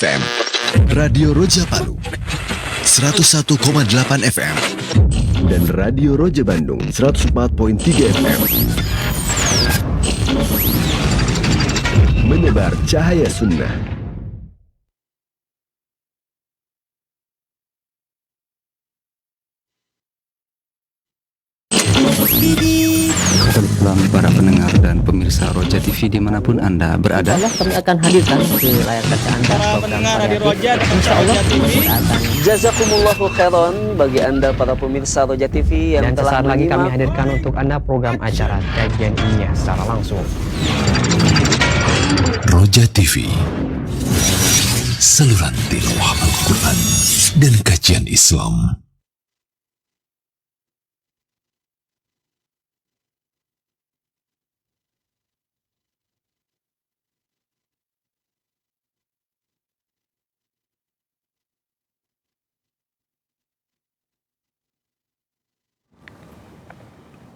FM, Radio Roja Palu 101,8 FM, dan Radio Roja Bandung 104,3 FM. Menebar cahaya sunnah. Selamat para pendengar dan pemirsa Roja TV dimanapun Anda berada. Insya Allah kami akan hadirkan di layar kaca Anda para pendengar Radio Roja dan Insya Allah TV. Jazakumullahu khairan bagi Anda para pemirsa Roja TV yang Dan telah sesaat lagi kami menyimak. hadirkan untuk Anda program acara kajian ilmiah secara langsung. Roja TV, saluran tilawah Al-Quran dan kajian Islam.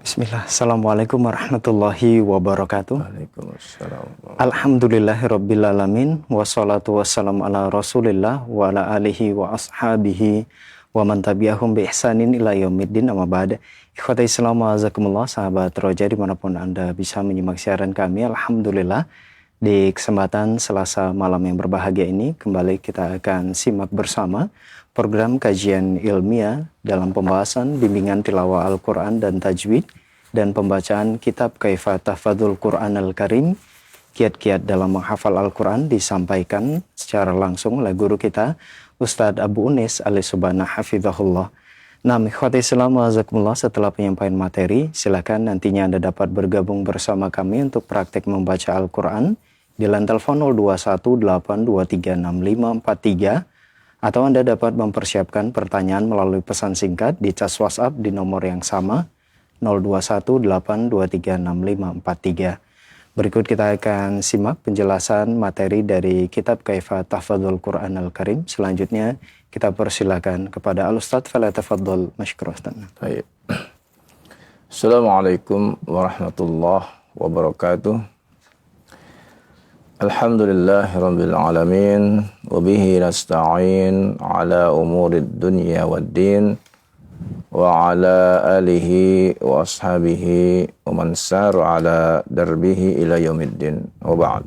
Bismillah, Assalamualaikum warahmatullahi wabarakatuh. Waalaikumsalam. Alhamdulillahirrabbilalamin. Wassalatu wassalamu ala rasulillah wa ala alihi wa ashabihi wa man tabi'ahum bi ihsanin ila yaumiddin, amma ba'd. Ikhwata Islam wa azakumullah, sahabat Roja dimanapun Anda bisa menyimak siaran kami. Alhamdulillah, di kesempatan Selasa malam yang berbahagia ini kembali kita akan simak bersama program kajian ilmiah dalam pembahasan bimbingan tilawah Al-Quran dan tajwid dan pembacaan kitab Kaifa Tahfadzul Quran Al-Karim, kiat-kiat dalam menghafal Al-Quran, disampaikan secara langsung oleh guru kita Ustadz Abu Unis Al-Subana Hafizahullah. Nah, ikhwati Islam wa azakumullah, setelah penyampaian materi, silakan nantinya Anda dapat bergabung bersama kami untuk praktek membaca Al-Quran di line telepon 0218236543, atau Anda dapat mempersiapkan pertanyaan melalui pesan singkat di cas WhatsApp di nomor yang sama 0218236543. Berikut kita akan simak penjelasan materi dari kitab Kaifa Tahfadzul Quran Al-Karim. Selanjutnya kita persilakan kepada Al-Ustadz, falyatafaddal mashkuran. Baik. Assalamualaikum warahmatullahi wabarakatuh. Alhamdulillahirabbil alamin wa bihi nasta'in ala umurid dunya waddin wa ala alihi wa ashabihi wa man sara ala darbihi ila yaumiddin, wa ba'd.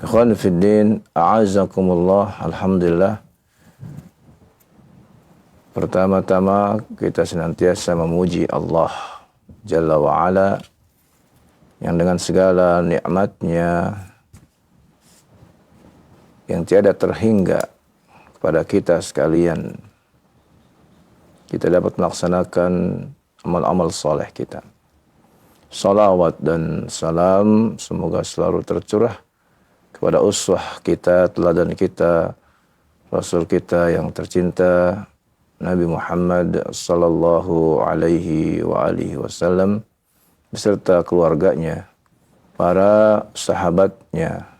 Ikhwan fid din, a'azakumullah. Alhamdulillah, pertama-tama kita senantiasa memuji Allah Jalla wa Ala yang dengan segala nikmatnya yang tiada terhingga kepada kita sekalian, kita dapat melaksanakan amal-amal soleh kita. Salawat dan salam semoga selalu tercurah kepada uswah kita, teladan kita, Rasul kita yang tercinta, Nabi Muhammad sallallahu alaihi wa alihi wasallam, beserta keluarganya, para sahabatnya,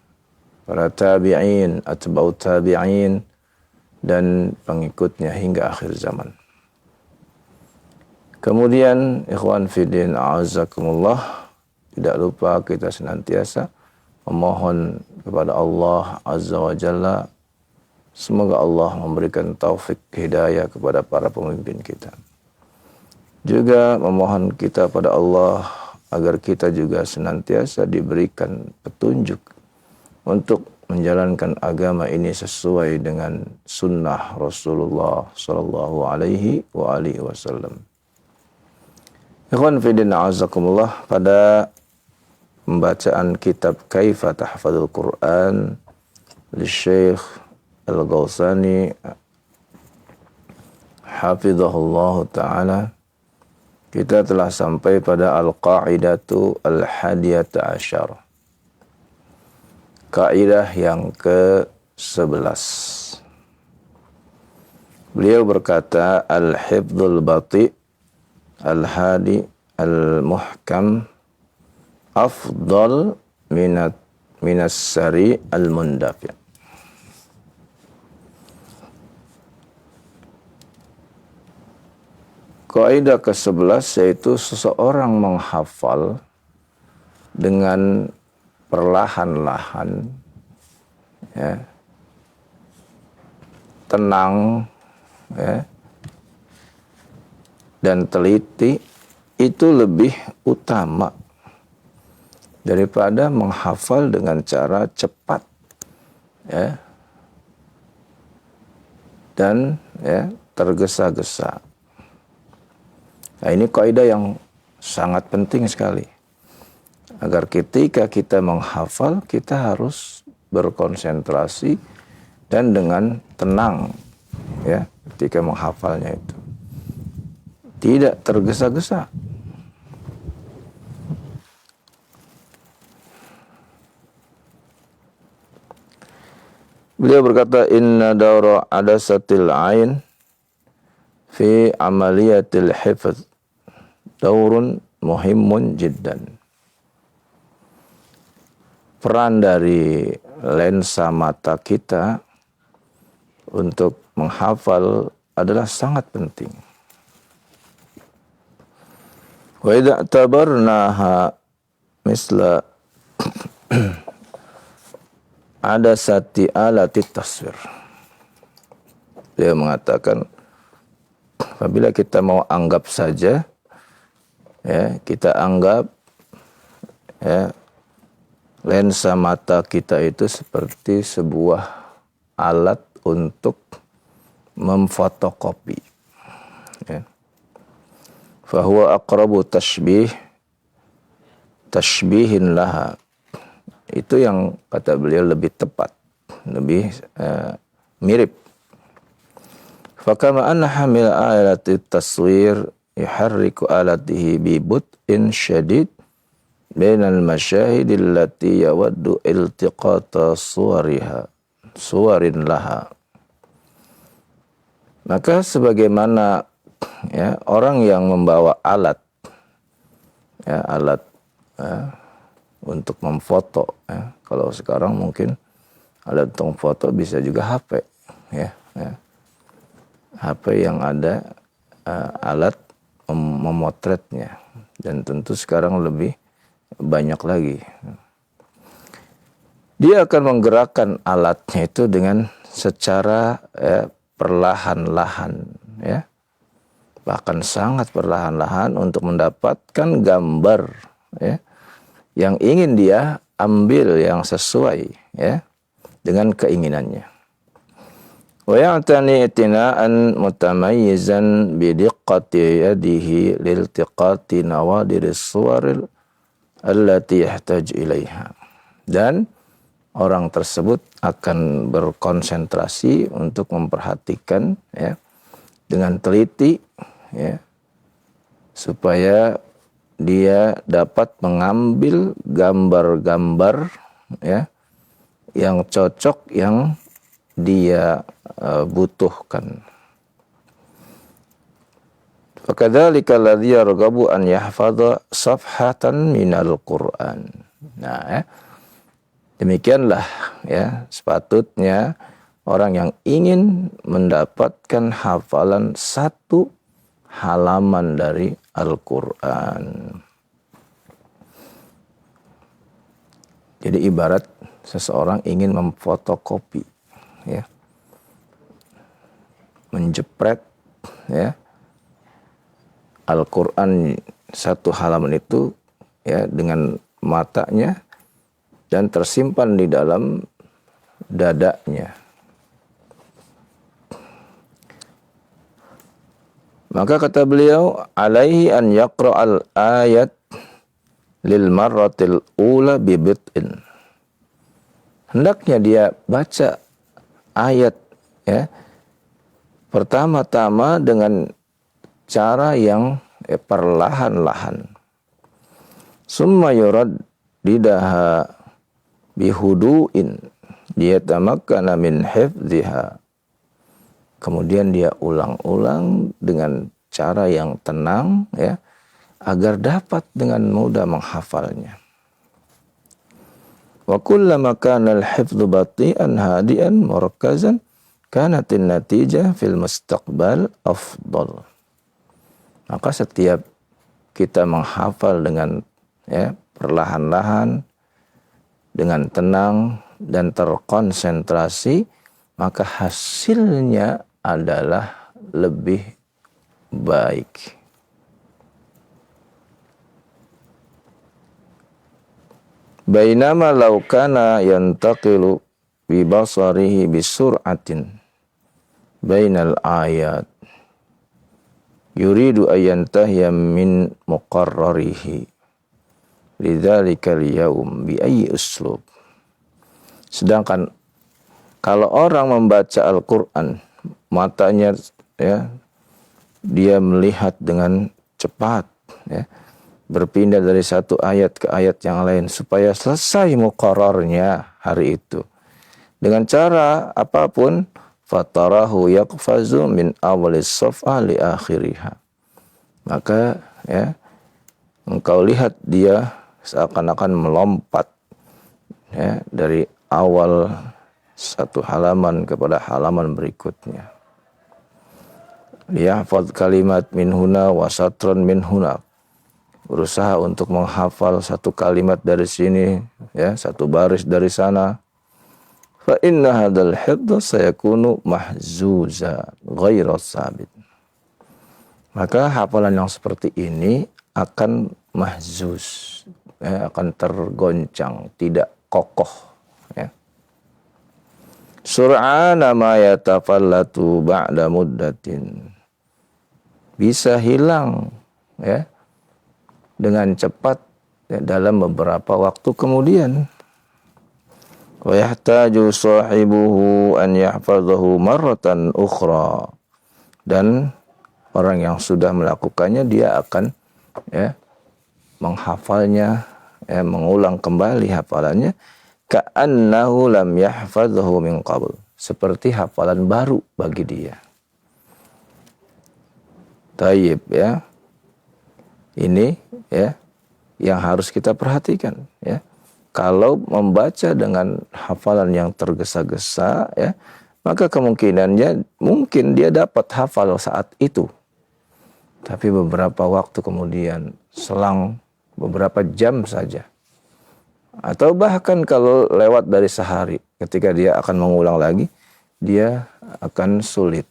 para tabi'in, atba'ut tabi'in, dan pengikutnya hingga akhir zaman. Kemudian, ikhwan fiddin, a'azakumullah, tidak lupa kita senantiasa memohon kepada Allah Azza wa Jalla, semoga Allah memberikan taufik hidayah kepada para pemimpin kita. Juga memohon kita pada Allah agar kita juga senantiasa diberikan petunjuk untuk menjalankan agama ini sesuai dengan sunnah Rasulullah sallallahu alaihi wa alihi wasallam. Ikhwan fillah azakumullah, pada pembacaan kitab Kaifa Tahfadzul Quran li Syekh Al-Ghawsani hafizahullah taala, kita telah sampai pada Al-Qa'idatu Al-Hadiyata Asyar, kaidah yang ke-11. Beliau berkata, Al-Hifdzul Bati' Al-Hadi Al-Muhkam Afdal Minas Sari Al-Mundafi'. Kaidah ke-11 yaitu seseorang menghafal dengan perlahan-lahan, ya, tenang, ya, dan teliti itu lebih utama daripada menghafal dengan cara cepat, ya, dan ya tergesa-gesa. Nah, ini kaidah yang sangat penting sekali. Agar ketika kita menghafal, kita harus berkonsentrasi dan dengan tenang, ya, ketika menghafalnya itu. Tidak tergesa-gesa. Beliau berkata, inna dawra adasatil ain fi amaliyatil hifz daurun muhimun jiddan. Peran dari lensa mata kita untuk menghafal adalah sangat penting. Wa idza tabarnaha misla adasati alati taswir. Dia mengatakan, apabila kita mau anggap saja, ya, kita anggap, ya, lensa mata kita itu seperti sebuah alat untuk memfotokopi. Ya. Fahuwa aqrabu tashbihin laha. Itu yang kata beliau lebih tepat, lebih mirip. Fakama anna hamil alati taswir yuharriku alatihi bi but'in syadid bainal masyahid allati yawaddu iltiqata suwarin laha. Maka sebagaimana, ya, orang yang membawa alat, ya, alat, ya, untuk memfoto, ya. Kalau sekarang mungkin alat untuk foto bisa juga HP, ya, ya. HP yang ada alat memotretnya, dan tentu sekarang lebih banyak lagi. Dia akan menggerakkan alatnya itu dengan secara, ya, perlahan-lahan, ya, bahkan sangat perlahan-lahan untuk mendapatkan gambar, ya, yang ingin dia ambil yang sesuai, ya, dengan keinginannya. Wa ya'tani itina'an mutamayyizan bi diqqati yadihi liltiqati nawadiris suwaril allati yahtaju ilaiha. Dan orang tersebut akan berkonsentrasi untuk memperhatikan, ya, dengan teliti, ya, supaya dia dapat mengambil gambar-gambar, ya, yang cocok, yang dia butuhkan. Fakadzalika alladzi yarghabu an yahfadha safhatan minal Qur'an. Nah, ya, demikianlah, ya, sepatutnya orang yang ingin mendapatkan hafalan satu halaman dari Al-Quran. Jadi ibarat seseorang ingin memfotokopi, ya, menjepret, ya, Al-Quran satu halaman itu, ya, dengan matanya dan tersimpan di dalam dadanya. Maka kata beliau, alaihi an yaqra'al ayat lil marratil ula bibit'in. Hendaknya dia baca ayat, ya, pertama-tama dengan cara yang, ya, perlahan-lahan. Summa yurad didaha bihudu'in liyatamakkana min hifdhiha. Kemudian dia ulang-ulang dengan cara yang tenang, ya, agar dapat dengan mudah menghafalnya. Wa kullama kana al-hifdhu bati'an hadian murakkazan kanatin natijah fil mustaqbal afdal. Maka setiap kita menghafal dengan, ya, perlahan-lahan, dengan tenang dan terkonsentrasi, maka hasilnya adalah lebih baik. Bainama law kana yantaqilu bi basarihi bisur'atin bainal ayat yuridu ayyantahiya min muqarrarihi lidzalikal yaum bi ayyi uslub. Sedangkan kalau orang membaca Al-Qur'an, matanya ya dia melihat dengan cepat ya, berpindah dari satu ayat ke ayat yang lain supaya selesai muqarrarnya hari itu dengan cara apapun, fatarahu yaqfazu min awalis safha li akhiriha. Maka ya engkau lihat dia seakan-akan melompat ya dari awal satu halaman kepada halaman berikutnya. Liyahfaz kalimat min huna wa satran min huna. Berusaha untuk menghafal satu kalimat dari sini ya, satu baris dari sana. Fa inna hadzal hifdz sayakunu mahzuza ghairu sabit. Maka hafalan yang seperti ini akan mahzuz, ya, akan tergoncang, tidak kokoh. Ya. Sur'ana ma yatafallatu ba'da muddatin. Bisa hilang ya, dengan cepat ya, dalam beberapa waktu kemudian. Wa yahtaju sahibuhu an yahfazahu marratan ukhra. Dan orang yang sudah melakukannya dia akan ya menghafalnya, ya, mengulang kembali hafalannya ka'annahu lam yahfazhu min qabl, seperti hafalan baru bagi dia. Tayyib ya. Ini ya yang harus kita perhatikan ya. Kalau membaca dengan hafalan yang tergesa-gesa ya, maka kemungkinannya mungkin dia dapat hafal saat itu. Tapi beberapa waktu kemudian, selang beberapa jam saja. Atau bahkan kalau lewat dari sehari, ketika dia akan mengulang lagi, dia akan sulit.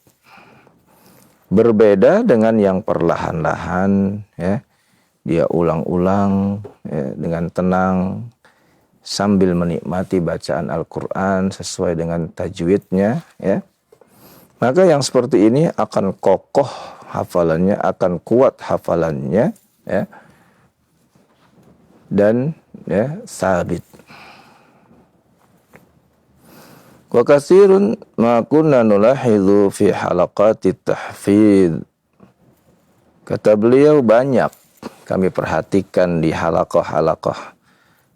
Berbeda dengan yang perlahan-lahan, ya, dia ulang-ulang ya, dengan tenang, sambil menikmati bacaan Al-Quran sesuai dengan tajwidnya, ya. Maka yang seperti ini akan kokoh hafalannya, akan kuat hafalannya, ya, dan ya sabit. Wa katsirun ma kunna nulahidhu fi halaqati tahfidz. Kata beliau, banyak kami perhatikan di halaqah-halaqah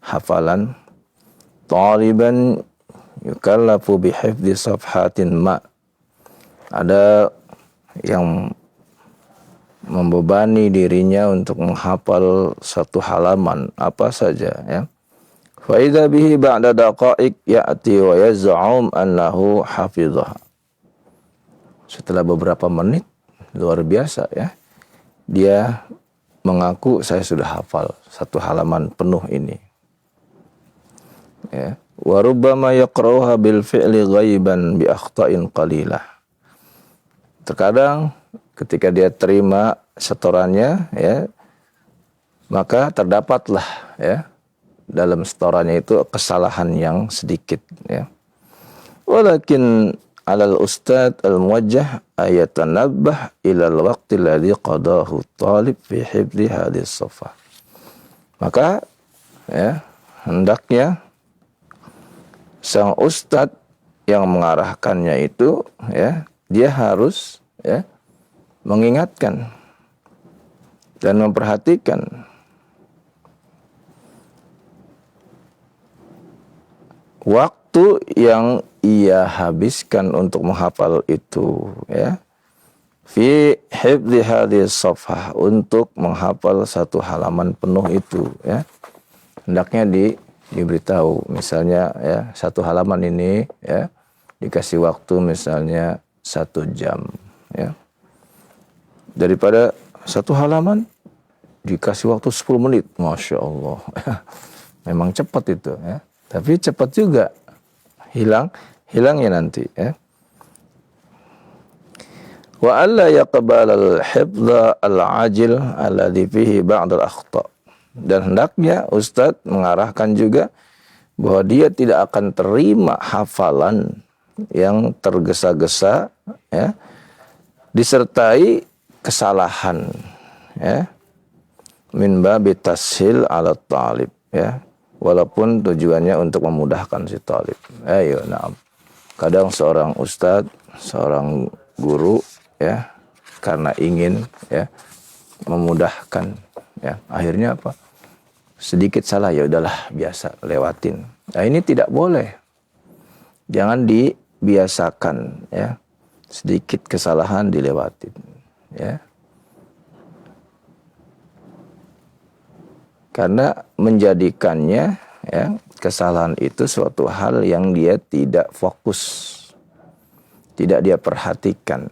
hafalan, taliban yukallafu bi hifdzi safhatin ma. Ada yang membebani dirinya untuk menghafal satu halaman apa saja ya. Fa idza bihi ba'da daqa'iq ya'ti wa yaz'um annahu hafidhaha. Setelah beberapa menit, luar biasa ya, dia mengaku saya sudah hafal satu halaman penuh ini. Ya, wa rubbama yaqra'uha bil fi'li ghaiban bi akhta'in qalilah. Terkadang ketika dia terima setorannya ya, maka terdapatlah ya dalam setorannya itu kesalahan yang sedikit ya. Walakin 'alal ustad al-muwajjah ayatanabbah ila al-waqti alladhi qadahu talib fi hifdzi hadhihi as-safah. Maka ya hendaknya sang ustad yang mengarahkannya itu ya, dia harus ya mengingatkan dan memperhatikan waktu yang ia habiskan untuk menghafal itu ya, fi hifdzi hadhihi safhah, untuk menghafal satu halaman penuh itu ya. Hendaknya diberitahu misalnya ya, satu halaman ini ya dikasih waktu misalnya 1 jam ya. Daripada satu halaman dikasih waktu 10 menit, Masya Allah. Memang cepat itu ya. Tapi cepat juga hilangnya nanti ya. Wa alla yaqbal al-hifdha al-ajil alladhi fihi ba'd al-akhta. Dan hendaknya ustadz mengarahkan juga bahwa dia tidak akan terima hafalan yang tergesa-gesa ya, disertai kesalahan ya, min babi tashil ala talib ya, walaupun tujuannya untuk memudahkan si talib. Ayo, na'am. Kadang seorang ustadz, seorang guru ya, karena ingin ya memudahkan ya, akhirnya apa? Sedikit salah, ya udahlah biasa lewatin. Nah, ini tidak boleh. Jangan dibiasakan ya. Sedikit kesalahan dilewatin ya. Karena menjadikannya ya, kesalahan itu suatu hal yang dia tidak fokus, tidak dia perhatikan.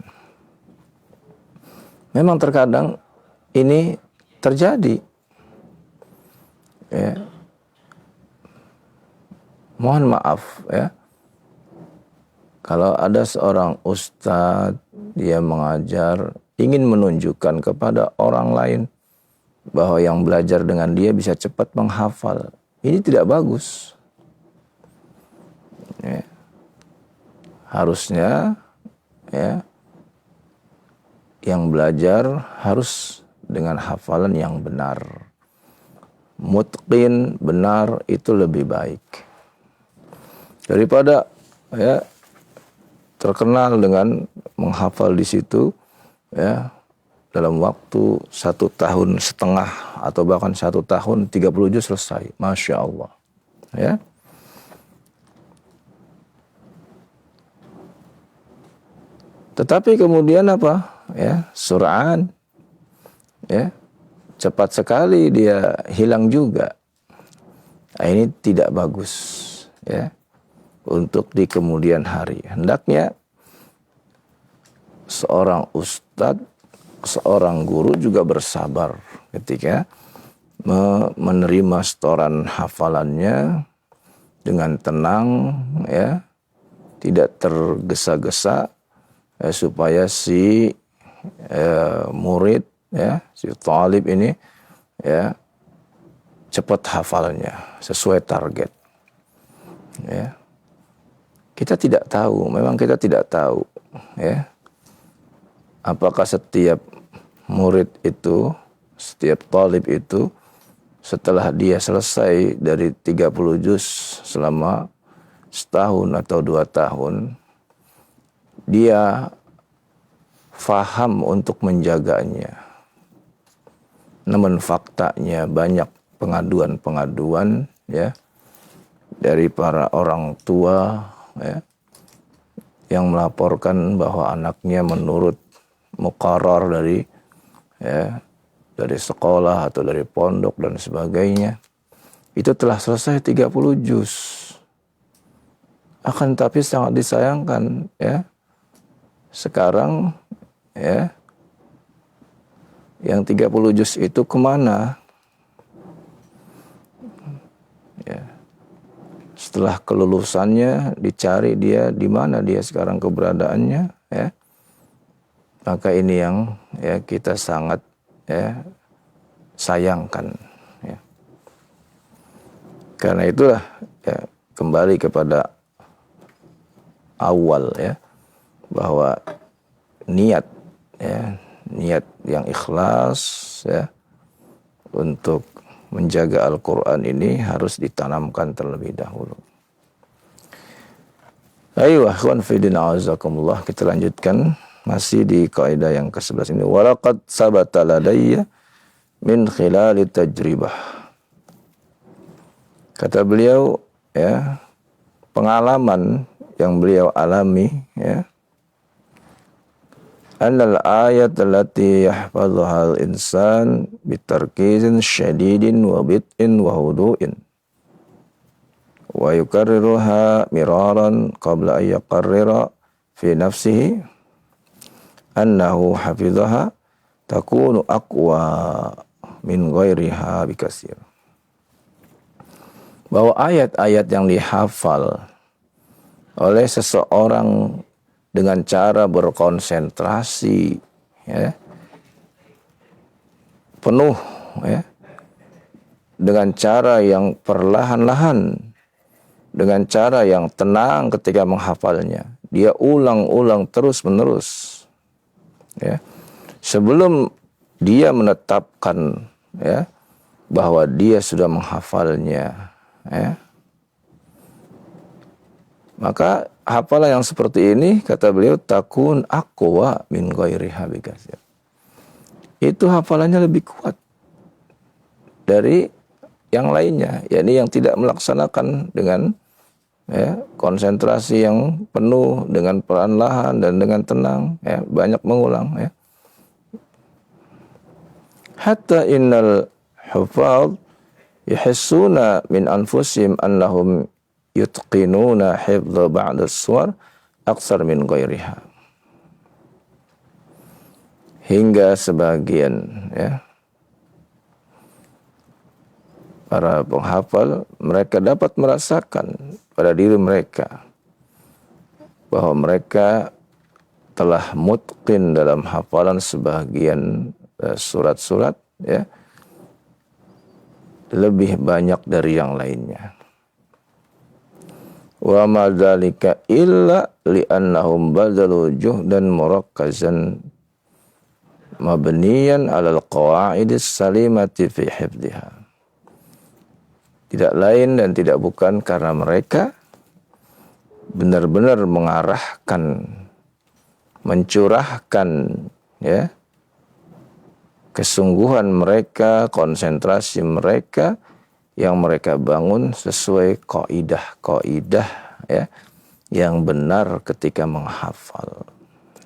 Memang terkadang ini terjadi ya. Mohon maaf ya, kalau ada seorang ustadz dia mengajar ingin menunjukkan kepada orang lain bahwa yang belajar dengan dia bisa cepat menghafal, ini tidak bagus ya. Harusnya ya, yang belajar harus dengan hafalan yang benar, mutqin, benar, itu lebih baik daripada ya terkenal dengan menghafal di situ ya dalam waktu 1,5 tahun atau bahkan 1 tahun 30 juz selesai, masya Allah ya. Tetapi kemudian apa ya, sur'an ya, cepat sekali dia hilang juga. Nah, ini tidak bagus ya untuk di kemudian hari. Hendaknya seorang ustadz, seorang guru juga bersabar ketika menerima setoran hafalannya dengan tenang ya, tidak tergesa-gesa ya, supaya si murid ya, si talib ini ya cepat hafalannya sesuai target ya. Kita tidak tahu, memang kita tidak tahu ya, apakah setiap murid itu, setiap talib itu setelah dia selesai dari 30 juz selama setahun atau 2 tahun, dia faham untuk menjaganya. Namun faktanya banyak pengaduan-pengaduan ya dari para orang tua ya, yang melaporkan bahwa anaknya menurut muqarrar dari ya, dari sekolah atau dari pondok dan sebagainya, itu telah selesai 30 juz. Akan tapi sangat disayangkan ya, sekarang ya yang 30 juz itu kemana? Ya. Setelah kelulusannya dicari dia di mana dia sekarang keberadaannya ya. Maka ini yang ya kita sangat ya sayangkan ya. Karena itulah ya, kembali kepada awal ya, bahwa niat ya, niat yang ikhlas ya untuk menjaga Al-Quran ini harus ditanamkan terlebih dahulu. Ayo akhwan fidina azakumullah, kita lanjutkan masih di kaidah yang ke-11 ini. Walaqad sabata ladayya min khilali tajribah. Kata beliau ya, pengalaman yang beliau alami ya, annal ayat allati yahfazuha al-insan bitarkizin syadidin wa bit'in wa hudu'in wa yukarriruha miraran qabla an yaqarrira fi nafsihi annahu hafizaha takunu aqwa min ghairiha bikasir. Bahwa ayat-ayat yang dihafal oleh seseorang dengan cara berkonsentrasi, ya, penuh, ya, dengan cara yang perlahan-lahan, dengan cara yang tenang ketika menghafalnya. Dia ulang-ulang terus-menerus, ya, sebelum dia menetapkan, ya, bahwa dia sudah menghafalnya, ya. Maka hafalan yang seperti ini, kata beliau, takun aqwa min ghairiha bikasir. Itu hafalannya lebih kuat dari yang lainnya, yakni yang tidak melaksanakan dengan, ya, konsentrasi yang penuh, dengan perlahan dan dengan tenang, ya, banyak mengulang, ya. Hatta innal hufaz yahissuna min anfusihim annahum yutqinuna hifdha ba'd as-suwar aksar min ghairiha. Hingga sebagian, ya, para penghafal, mereka dapat merasakan pada diri mereka bahwa mereka telah mutqin dalam hafalan sebagian surat-surat, ya, lebih banyak dari yang lainnya. Wa ma dzalika illa li'annahum badalu juhdan murakkazan mabniyan 'alal qawa'idis salimati fi hifdhiha. Tidak lain dan tidak bukan karena mereka benar-benar mengarahkan, mencurahkan, ya, kesungguhan mereka, konsentrasi mereka yang mereka bangun sesuai kaidah-kaidah, ya, yang benar ketika menghafal,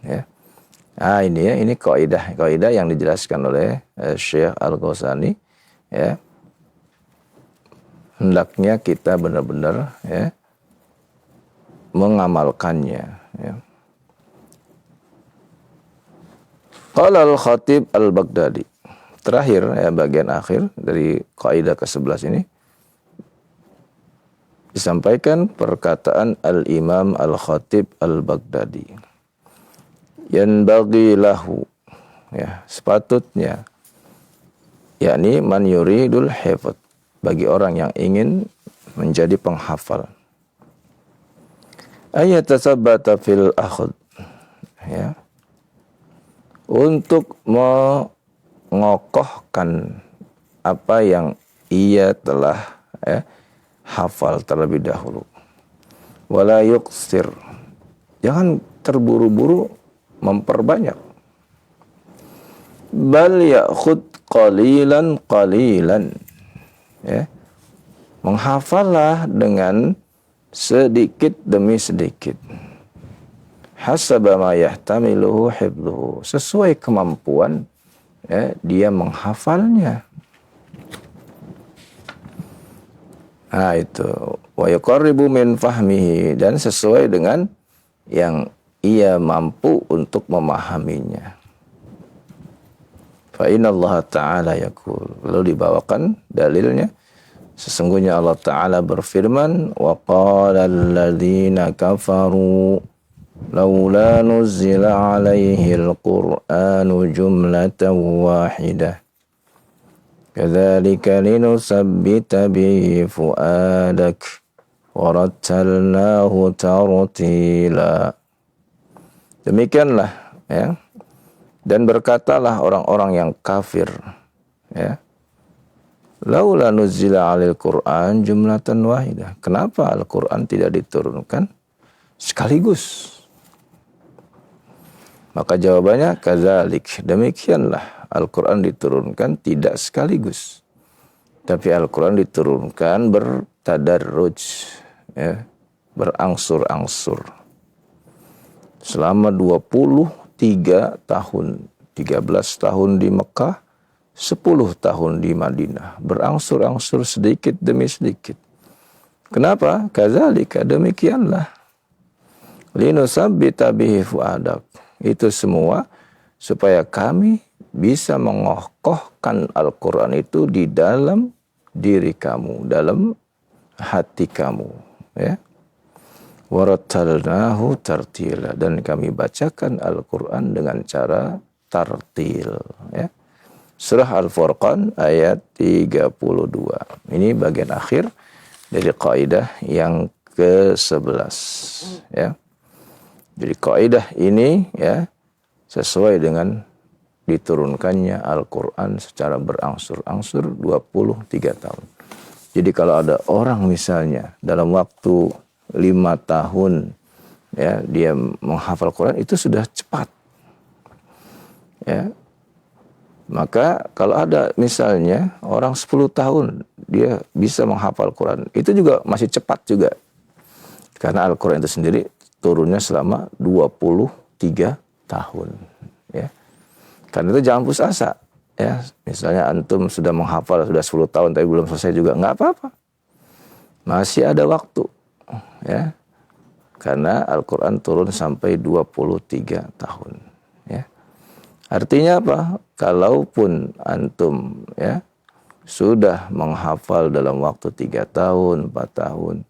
ya. Nah, ini, ya, ini kaidah yang dijelaskan oleh Syekh Al-Ghazali, ya. Hendaknya kita benar-benar, ya, mengamalkannya, ya. Qala Al-Khatib Al-Baghdadi. Terakhir, ya, bagian akhir dari kaidah ke-11 ini disampaikan perkataan Al-Imam Al-Khatib Al-Baghdadi. Yanbaghi lahu, ya, sepatutnya, yakni man yuridul hifdz, bagi orang yang ingin menjadi penghafal, ayatasabbata fil akhd, ya, untuk mengokohkan apa yang ia telah, ya, hafal terlebih dahulu. Wala yuqsir, jangan terburu-buru memperbanyak. Bal ya'khud qalilan, ya, menghafallah dengan sedikit demi sedikit. Hasaba ma yahtamiluhu hifdhuhu, sesuai kemampuan, ya, dia menghafalnya. Nah, itu wa yuqarribu min fahmihi, dan sesuai dengan yang ia mampu untuk memahaminya. Fa inna Allah Ta'ala yaqul, lalu dibawakan dalilnya, sesungguhnya Allah Ta'ala berfirman, wa qala alladhina kafaru laula nuzila alaihi al-Qur'anu jumlatan wahidah kadzalika linusabbita bihi fuadak warattalnahu tartila. Demikianlah, ya, dan berkatalah orang-orang yang kafir, ya, laula nuzila alil Qur'an jumlatan wahidah, kenapa Al-Qur'an tidak diturunkan sekaligus? Maka jawabannya kadzalik, demikianlah Al-Qur'an diturunkan tidak sekaligus, tapi Al-Qur'an diturunkan bertadarruj, ya, berangsur-angsur. Selama 23 tahun, 13 tahun di Mekah, 10 tahun di Madinah, berangsur-angsur sedikit demi sedikit. Kenapa? Kadzalika, demikianlah. Linusabbita bihi fuadak, itu semua supaya kami bisa mengokohkan Al-Quran itu di dalam diri kamu, dalam hati kamu, ya. warattalnahu tartila, dan kami bacakan Al-Qur'an dengan cara tartil, ya. Surah Al-Furqan ayat 32. Ini bagian akhir dari kaidah yang ke-11, ya. Jadi kaidah ini, ya, sesuai dengan diturunkannya Al-Qur'an secara berangsur-angsur 23 tahun. Jadi kalau ada orang misalnya dalam waktu 5 tahun, ya, dia menghafal Quran, itu sudah cepat, ya. Maka kalau ada misalnya orang 10 tahun dia bisa menghafal Quran, itu juga masih cepat juga. Karena Al-Quran itu sendiri turunnya selama 23 tahun, ya. Karena itu jangan putus asa, ya. Misalnya antum sudah menghafal sudah 10 tahun tapi belum selesai juga, nggak apa-apa. Masih ada waktu, ya. Karena Al-Quran turun sampai 23 tahun, ya. Artinya apa? Kalaupun antum, ya, sudah menghafal dalam waktu 3 tahun, 4 tahun,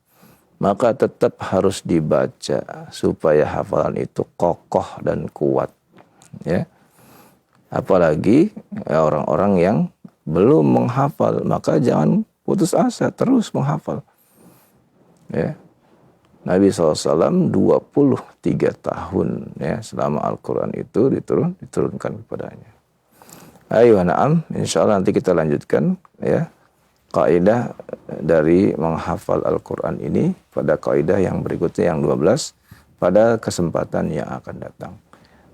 maka tetap harus dibaca supaya hafalan itu kokoh dan kuat, ya. Apalagi ya, orang-orang yang belum menghafal, maka jangan putus asa, terus menghafal, ya. Nabi SAW 23 tahun, ya, selama Al-Quran itu diturunkan kepadanya. Ayo, na'am, insyaallah nanti kita lanjutkan, ya, kaidah dari menghafal Al-Quran ini pada kaidah yang berikutnya yang 12 pada kesempatan yang akan datang.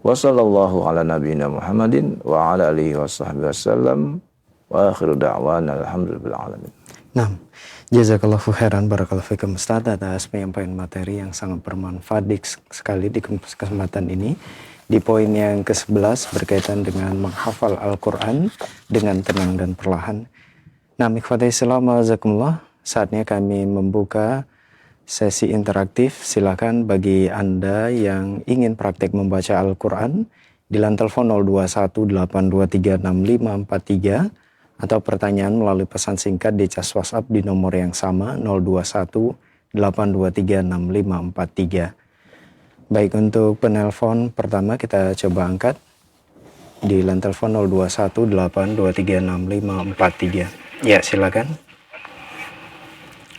Wassallallahu ala nabiyina Muhammadin wa ala alihi washabbihi wasallam wa akhiru da'wana alhamdulillahi alamin. Nah, jazakallahu khairan, barakallahu fikum Ustaz atas penyampaian materi yang sangat bermanfaat sekali di kesempatan ini. Di poin yang ke-11 berkaitan dengan menghafal Al-Quran dengan tenang dan perlahan. Nah, ikhwatai Islam, jazakumullah, saatnya kami membuka sesi interaktif. Silakan bagi Anda yang ingin praktek membaca Al-Quran di line telepon 0218236543 atau pertanyaan melalui pesan singkat di cas WhatsApp di nomor yang sama 0218236543. Baik, untuk penelpon pertama kita coba angkat di line telepon 0218236543. Ya, silakan.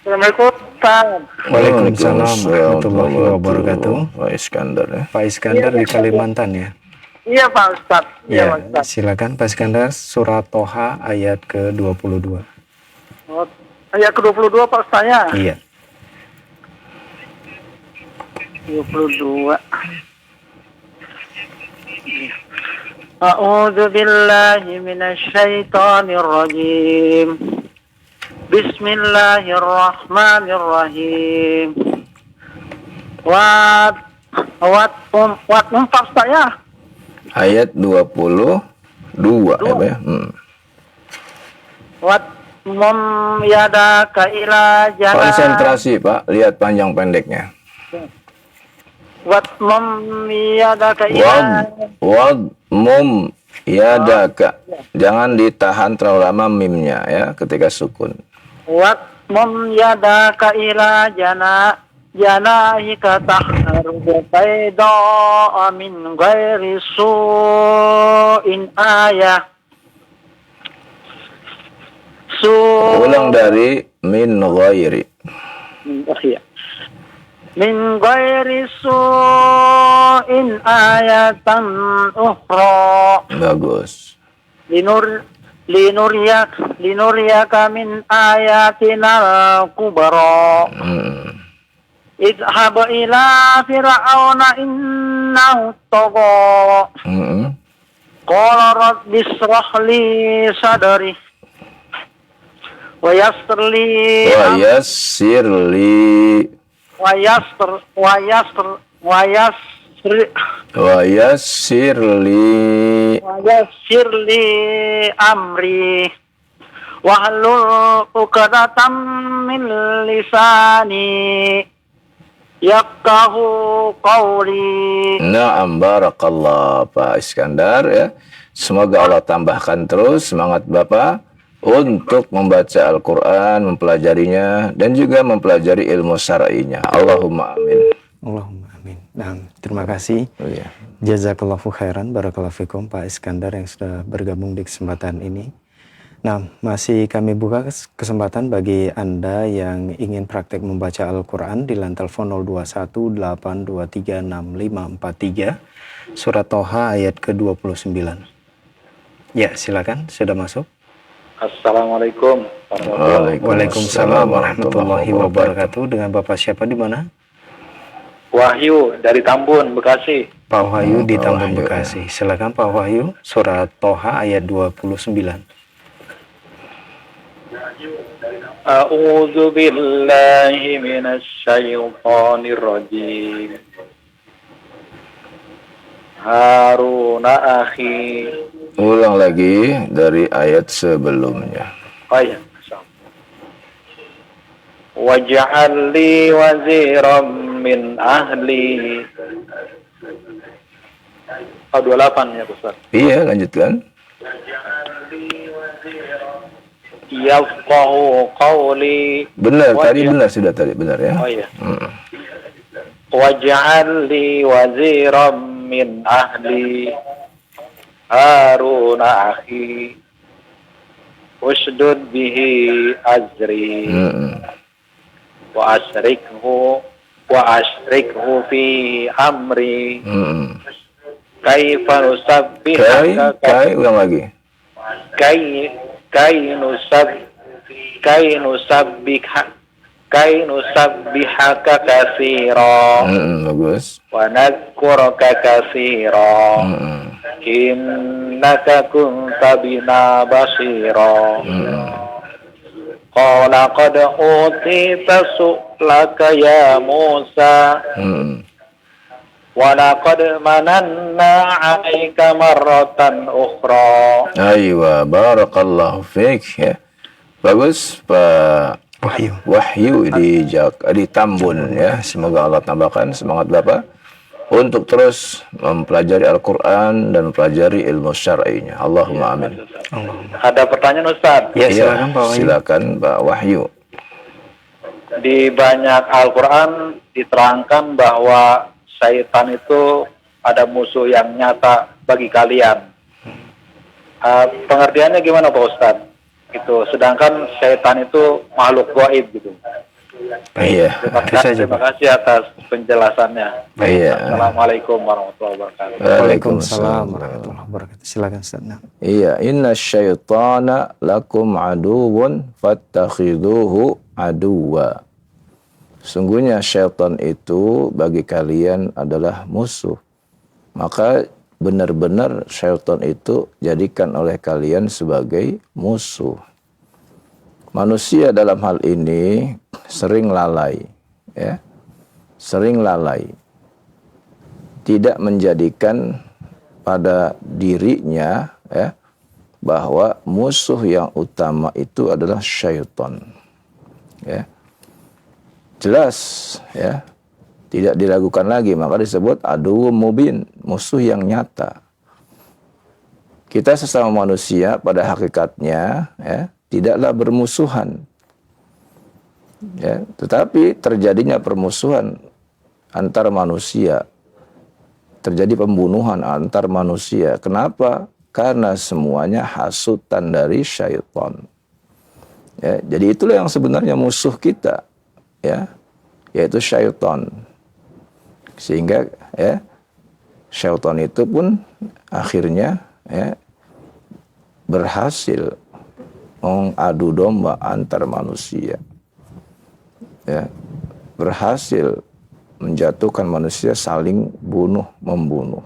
Assalamualaikum Ustaz. Waalaikumsalam warahmatullahi wabarakatuh. Pak Iskandar, ya. Pak Iskandar di Kalimantan, ya. Iya Pak Ustaz. Ya, Pak Ustaz. silakan Pak Iskandar, surat Toha ayat ke-22. Oh, ayat ke-22 Pak Ustaz, ya. Iya. 22. A'udzu billahi minasy syaithanir rajim. Bismillahirrahmanirrahim. Wat Pak Ustaz, ya. Ayat 22, ya. Wat yadaka ila jana. Konsentrasi, Pak. Lihat panjang pendeknya. Wat yadaka ila. Wad mum yadaka. Jangan ditahan terlalu lama mimnya, ya, ketika sukun. Wat yadaka ila janahika tahrubu bayda min ghairi su'in ayah. Ulang dari min ghairi. Min ghairi su'in ayatan ukhra. Bagus. Linuriyaka min ayatinal kubra. Idhab ila fir'auna innahu tagha. Qala rabbi shrah li sadri wa yassir li amri wahlul 'uqdatam min lisani yafqahu qawli. Na'am, barakallah Pak Iskandar, ya. Semoga Allah tambahkan terus semangat Bapak untuk membaca Al-Quran, mempelajarinya, dan juga mempelajari ilmu syar'inya. Allahumma amin. Allahumma amin. Nah, terima kasih. Oh, iya. Jazakallahu khairan, barakallahu fikum Pak Iskandar yang sudah bergabung di kesempatan ini. Nah, masih kami buka kesempatan bagi Anda yang ingin praktek membaca Al-Quran di line telepon 0218236543 surat Toha ayat ke-29. Ya, silakan, sudah masuk. Assalamualaikum warahmatullahi Waalaikumsalam warahmatullahi wabarakatuh. Dengan Bapak siapa di mana? Wahyu dari Tambun, Bekasi. Pak Wahyu di Pak Tambun Wahyu. Bekasi. Silakan Pak Wahyu, surat Toha ayat 29. A'udzu billahi minasy syaithanir rajim. Haruna akhi. Ulang lagi dari ayat sebelumnya. Oh iya. Waj'al li waziran min ahli. Oh, 28 ya Ustaz. Iya, lanjutkan. Yafqahu qawli. Benar, tadi benar sudah tadi benar ya. Oh iya. Waj'al li waziran min ahli. Haruna akhi. Usdud bihi azri. Wa asrikhu fi amri. Kaifa nusabbihaka. Ulang lagi. Nusabbihaka katsira. Bagus. Wa nadhkuraka katsira. Innaka kunta bina basira. Qala qad utita su'laka ya Musa. Wa laqad mananna 'alaika marratan ukhra. Aywa, barakallahu fiik ya. Bagus Pak Wahyu di Tambun ya. Semoga Allah tambahkan semangat Bapak untuk terus mempelajari Al-Quran dan mempelajari ilmu syar'inya. Allahumma amin. Ada pertanyaan Ustaz? Ya, silakan Pak Wahyu. Silakan Pak Wahyu. Di banyak Al-Quran diterangkan bahwa syaitan itu ada musuh yang nyata bagi kalian. Pengertiannya gimana Pak Ustaz? Gitu. Sedangkan syaitan itu makhluk gaib gitu. Iya. Terima kasih atas penjelasannya. Iya. Assalamualaikum warahmatullahi wabarakatuh. Waalaikumsalam warahmatullahi wabarakatuh. Silakan Ustaz. Iya, inna syaitana lakum aduwwun fattakhiduhu aduwa. Sungguhnya syaitan itu bagi kalian adalah musuh. Maka benar-benar syaitan itu jadikan oleh kalian sebagai musuh. Manusia dalam hal ini sering lalai, ya, sering lalai, tidak menjadikan pada dirinya, ya, bahwa musuh yang utama itu adalah syaitan, ya, jelas, ya. Tidak diragukan lagi, maka disebut adu mubin, musuh yang nyata. Kita sesama manusia pada hakikatnya ya, tidaklah bermusuhan. Ya, tetapi terjadinya permusuhan antar manusia. Terjadi pembunuhan antar manusia. Kenapa? Karena semuanya hasutan dari syaitan. Ya, jadi itulah yang sebenarnya musuh kita, ya, yaitu syaitan. Sehingga ya syaitan itu pun akhirnya ya berhasil mengadu domba antar manusia, ya, berhasil menjatuhkan manusia saling bunuh membunuh.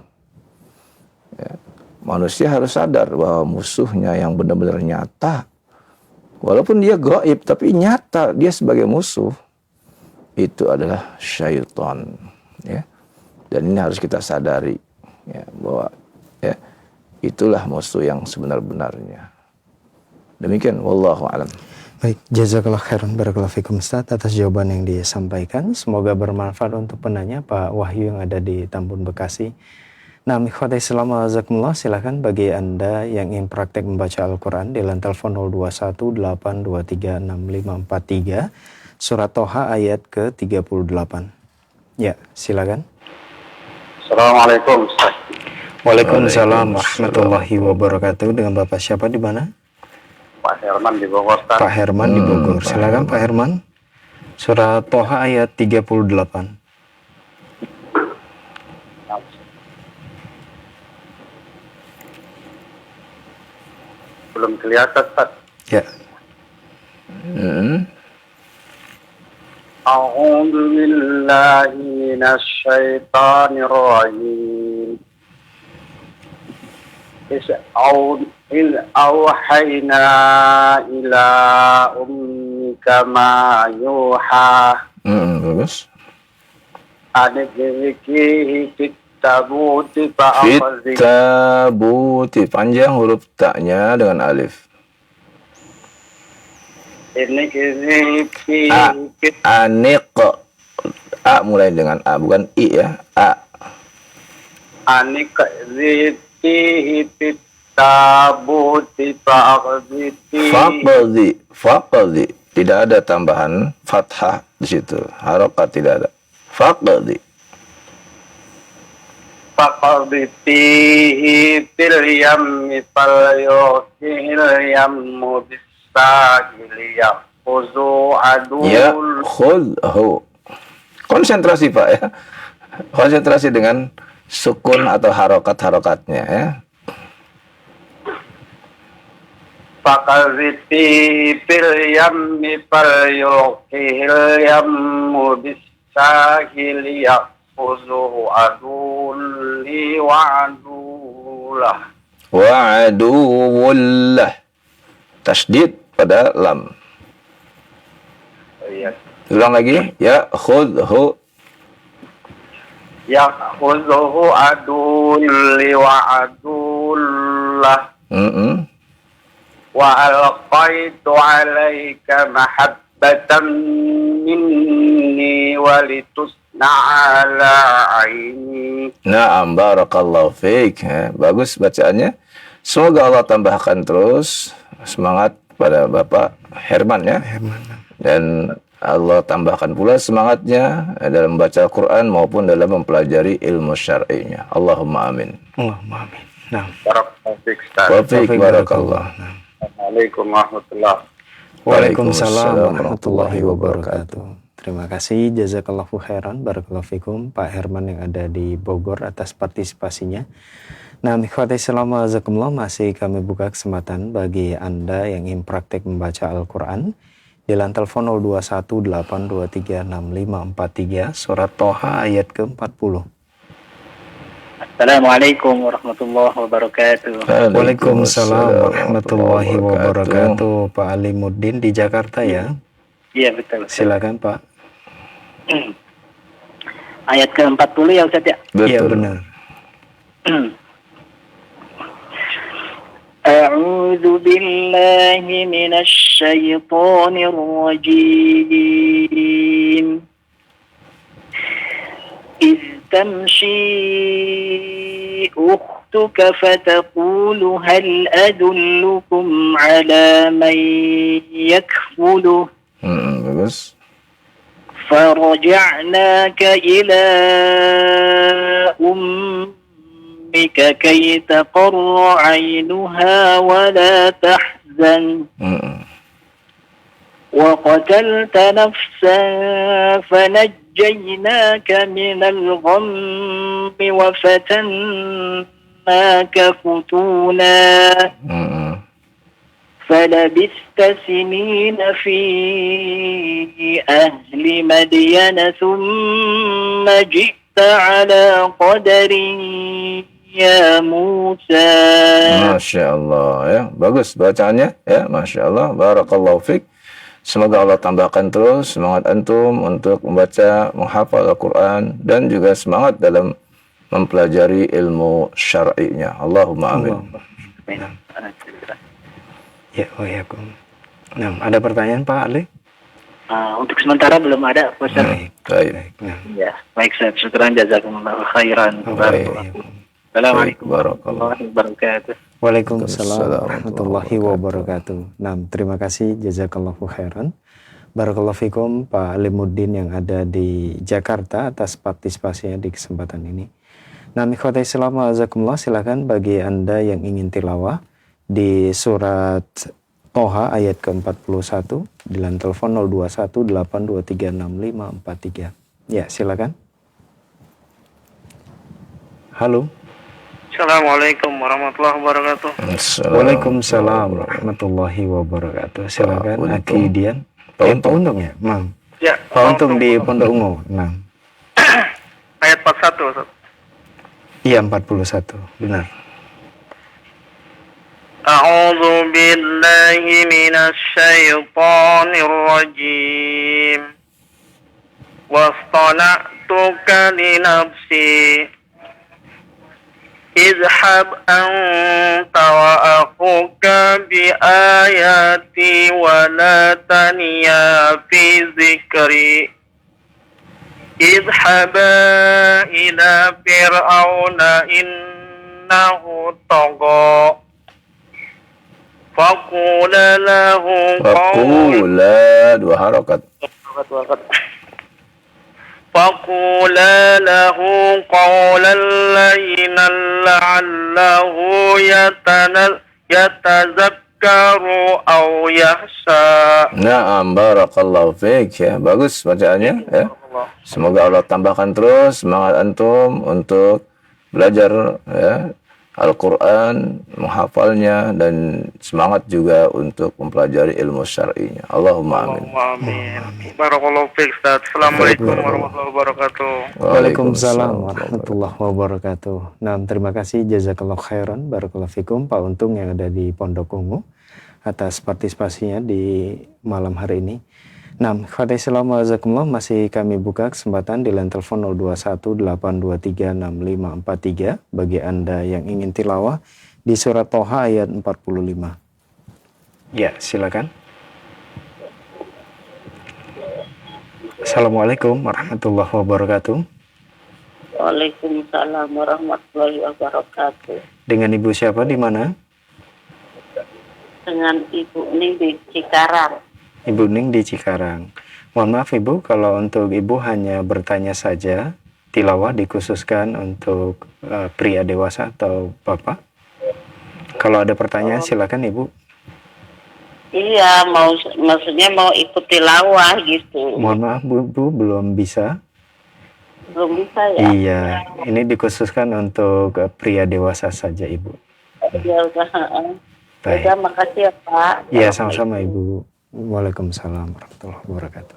Ya, manusia harus sadar bahwa musuhnya yang benar-benar nyata, walaupun dia gaib tapi nyata dia sebagai musuh, itu adalah syaitan. Ya, dan ini harus kita sadari ya, bahwa ya, itulah musuh yang sebenar-benarnya. Demikian, wallahu alam. Baik, jazakallah khairan, barakallahu fikum Ustaz atas jawaban yang disampaikan. Semoga bermanfaat untuk penanya Pak Wahyu yang ada di Tambun Bekasi. Nah, ikhwati Islam azakumullah, silakan bagi Anda yang ingin praktek membaca Al-Quran di line telepon 0218236543 surat Toha ayat ke-38. Ya, silakan. Assalamualaikum Ustaz. Waalaikumsalam warahmatullahi wabarakatuh. Dengan Bapak siapa di mana? Pak Herman di Bogor, Ustaz. Pak Herman di Bogor. Silakan Pak Herman. Surat Toha ayat 38. Belum kelihatan, Ustaz. Ya. A'udzu billahi minasyaitonir rajim. إذ أوحينا إلى أمك ما يوحى Bagus. أن اقذفيه في التابوت فأخذه. Fitabuti, panjang huruf taknya dengan alif. Ini eqذفيه في Aniq. A mulai dengan A, bukan I ya. A. أن اقذفيه في التابوت فأخذه. Faqdi. Tidak ada tambahan fathah di situ. Harokat tidak ada. Faqdi. فقذفيه في اليم فليلقه اليم بالساحل يأخذه عدو. Ya, khudhu. Konsentrasi Pak ya. Konsentrasi dengan sukun atau harokat-harokatnya ya. فقذفيه في اليم فليلقه اليم بالساحل يأخذه عدو لي وعدو له. Wa'aduwullah. Tasdid pada lam. Iya. Ulang lagi. Ya, khudhu. يأخذه عدو لي وعدو له. وألقيت عليك محبة مني ولتصنع على عيني. Na'am, barakallahu fiik. Bagus bacaannya. Semoga Allah tambahkan terus semangat pada Bapak Herman ya. Dan Allah tambahkan pula semangatnya dalam membaca Al-Quran maupun dalam mempelajari ilmu syar'inya. Allahumma amin. Allahumma amin. Nah. Barakallahu Wafiq barakallah. Assalamualaikum warahmatullahi Waalaikumsalam warahmatullahi wabarakatuh. Terima kasih, jazakallahu khairan, barakallahu fikum Pak Herman yang ada di Bogor atas partisipasinya. Nah, ikhwati Islam azakumullah, masih kami buka kesempatan bagi Anda yang ingin praktek membaca Al-Quran di line telepon 0218236543 surat Toha ayat ke-40. Assalamualaikum warahmatullahi wabarakatuh. Waalaikumsalam warahmatullahi wabarakatuh. Pak Alimuddin di Jakarta ya? Iya betul. Silakan Pak. Ayat ke-40 ya Ustaz ya? Iya benar. A'udzu billahi minasy syaithanir rajim. إذ تمشي أختك فتقول هل أدلكم على من يكفله. Bagus. فرجعناك إلى أمك كي تقر عينها ولا تحزن. وقتلت نفسا فنجيناك من الغم وفتناك فتونا. فلبثت سنين في أهل مدين ثم جئت على قدر ya Musa. Masya Allah ya, bagus bacaannya ya, Masya Allah, barakallahu fiik. Semoga Allah tambahkan terus semangat antum untuk membaca, menghafal Al-Quran dan juga semangat dalam mempelajari ilmu syar'inya. Allahumma amin. Ya, nah, ada pertanyaan Pak Ali? Untuk sementara belum ada, Ustaz. Baik. Ya, baik Ustaz. Syukran, jazakumullah khairan. Assalamualaikum Barakallah. warahmatullahi wabarakatuh. Waalaikumsalam warahmatullahi wabarakatuh. Nah, terima kasih jazakallahu khairan. Barakallahu fikum Pak Alimuddin yang ada di Jakarta atas partisipasinya di kesempatan ini. Nah, ikhwatai Islam azakumullah, silakan bagi Anda yang ingin tilawah di surat Toha ayat ke-41 di line telepon 0218236543. Ya, silakan. Halo. Assalamualaikum warahmatullahi wabarakatuh. Waalaikumsalam warahmatullahi wabarakatuh. Silakan Aki Dian. Pak Untung ya, Mam. Ya, Pak Untung di Pondok Ungu. Nah. Ayat 41, Ustaz. Iya, 41. Benar. A'udzu billahi minasy syaithanir rajim. Wastala'tuka li nafsi. Izhab anta wa akhuka bi ayati wa la taniya fi zikri. Izhaba ila fir'auna innahu tagha. Faqula lahu Faqula, dua harakat. فقولا له قولا لينا لعله يتذكر أو يخشى. Naam, barakallahu fiik ya. Bagus bacaannya ya. Semoga Allah tambahkan terus semangat antum untuk belajar ya Al-Quran, menghafalnya, dan semangat juga untuk mempelajari ilmu syar'inya. Allahumma amin. Amin. Barakallahu fiik, Ustaz. Assalamualaikum warahmatullahi wabarakatuh. Waalaikumsalam warahmatullahi wabarakatuh. Nah, terima kasih jazakallahu khairan barakallahu fikum Pak Untung yang ada di Pondok Ungu atas partisipasinya di malam hari ini. Nah, khadai salam azakumullah, masih kami buka kesempatan di line telepon 0218236543 bagi Anda yang ingin tilawah di surat Toha ayat 45. Ya, silakan. Assalamualaikum warahmatullahi wabarakatuh. Waalaikumsalam warahmatullahi wabarakatuh. Dengan Ibu siapa di mana? Dengan Ibu Ning di Cikarang. Ibu Ning di Cikarang. Mohon maaf Ibu, kalau untuk Ibu hanya bertanya saja, tilawah dikhususkan untuk pria dewasa atau bapak. Kalau ada pertanyaan silakan Ibu. Iya, maksudnya mau ikut tilawah gitu. Mohon maaf Bu, belum bisa. Belum bisa ya? Iya, ini dikhususkan untuk pria dewasa saja Ibu. Ya udah. Baik. Udah, makasih ya Pak. Iya, sama-sama Ibu. Waalaikumsalam warahmatullahi wabarakatuh.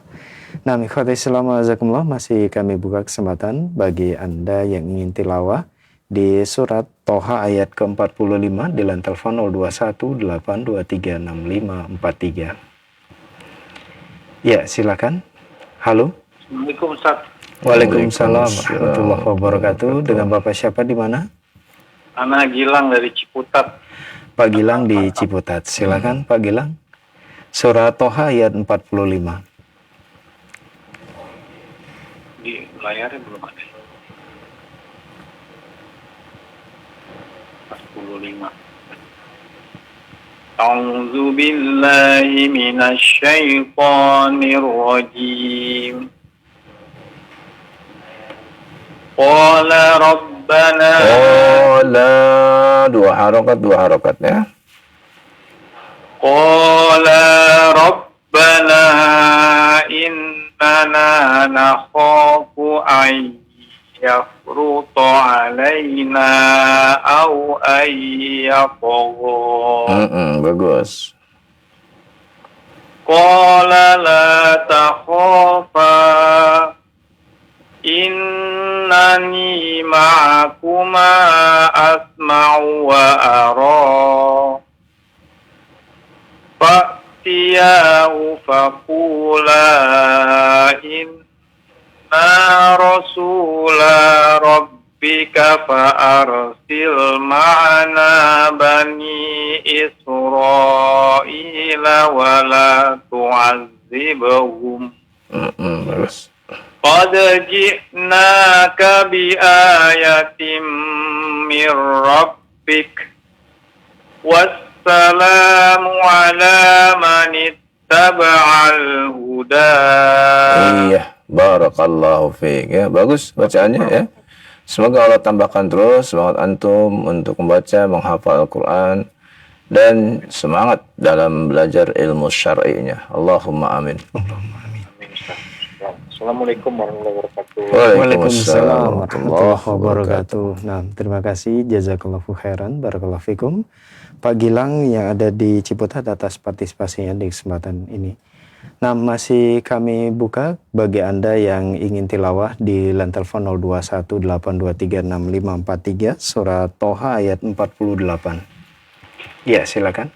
Nah, ikhwati Islam azakumullah, masih kami buka kesempatan bagi Anda yang ingin tilawah di surat Toha ayat ke-45 di line telepon 0218236543. Ya, silakan. Halo. Assalamualaikum Ustaz. Waalaikumsalam warahmatullahi wabarakatuh. Dengan Bapak siapa di mana? Ana Gilang dari Ciputat. Pak Gilang di Ciputat. Silakan Pak Gilang. Surat Toha ayat 45. Di layarnya belum ada. 45. A'udzu billahi minasy syaithanir rajim. Qala rabbana. Qala, dua harakat ya. Qala rabbana innana nakhafu an yafruta alaina aw an yatgha. Bagus. Qala la takhafa innani ma'akuma asma'u wa ara. Fa'tiyahu faqula inna rasula rabbika fa'arsil ma'ana bani Israila wa la tu'azzibahum. Bagus. قد جئناك بآية من ربك والسلام على من اتبع الهدى. Iya, barakallahu fiik ya. Bagus bacaannya ya. Semoga Allah tambahkan terus semangat antum untuk membaca, menghafal Al-Quran, dan semangat dalam belajar ilmu syar'inya. Allahumma amin. Assalamualaikum warahmatullahi wabarakatuh. Waalaikumsalam warahmatullahi wabarakatuh. Nah, terima kasih, jazakallahu khairan, barakallahu fikum, Pak Gilang yang ada di Ciputat atas partisipasinya di kesempatan ini. Nah, masih kami buka bagi Anda yang ingin tilawah di line telepon 0218236543 surat Toha ayat 48. Ya, silakan.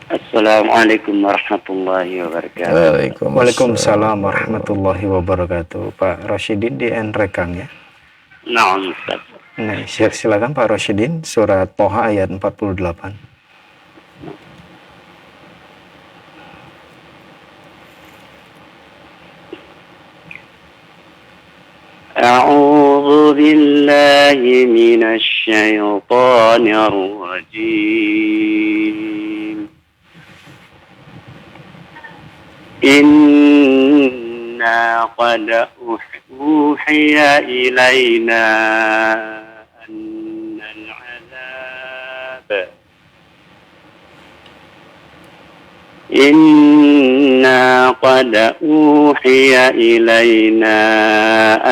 Assalamualaikum warahmatullahi wabarakatuh. Waalaikumsalam warahmatullahi wabarakatuh. Pak Rosyidin di Rekang ya. Naam, Ustaz. Nah, silakan Pak Rosyidin, surat Toha ayat 48. أعوذ بالله من الشيطان الرجيم. إنا قد أوحي إلينا أن العذاب إنا قد أوحي إلينا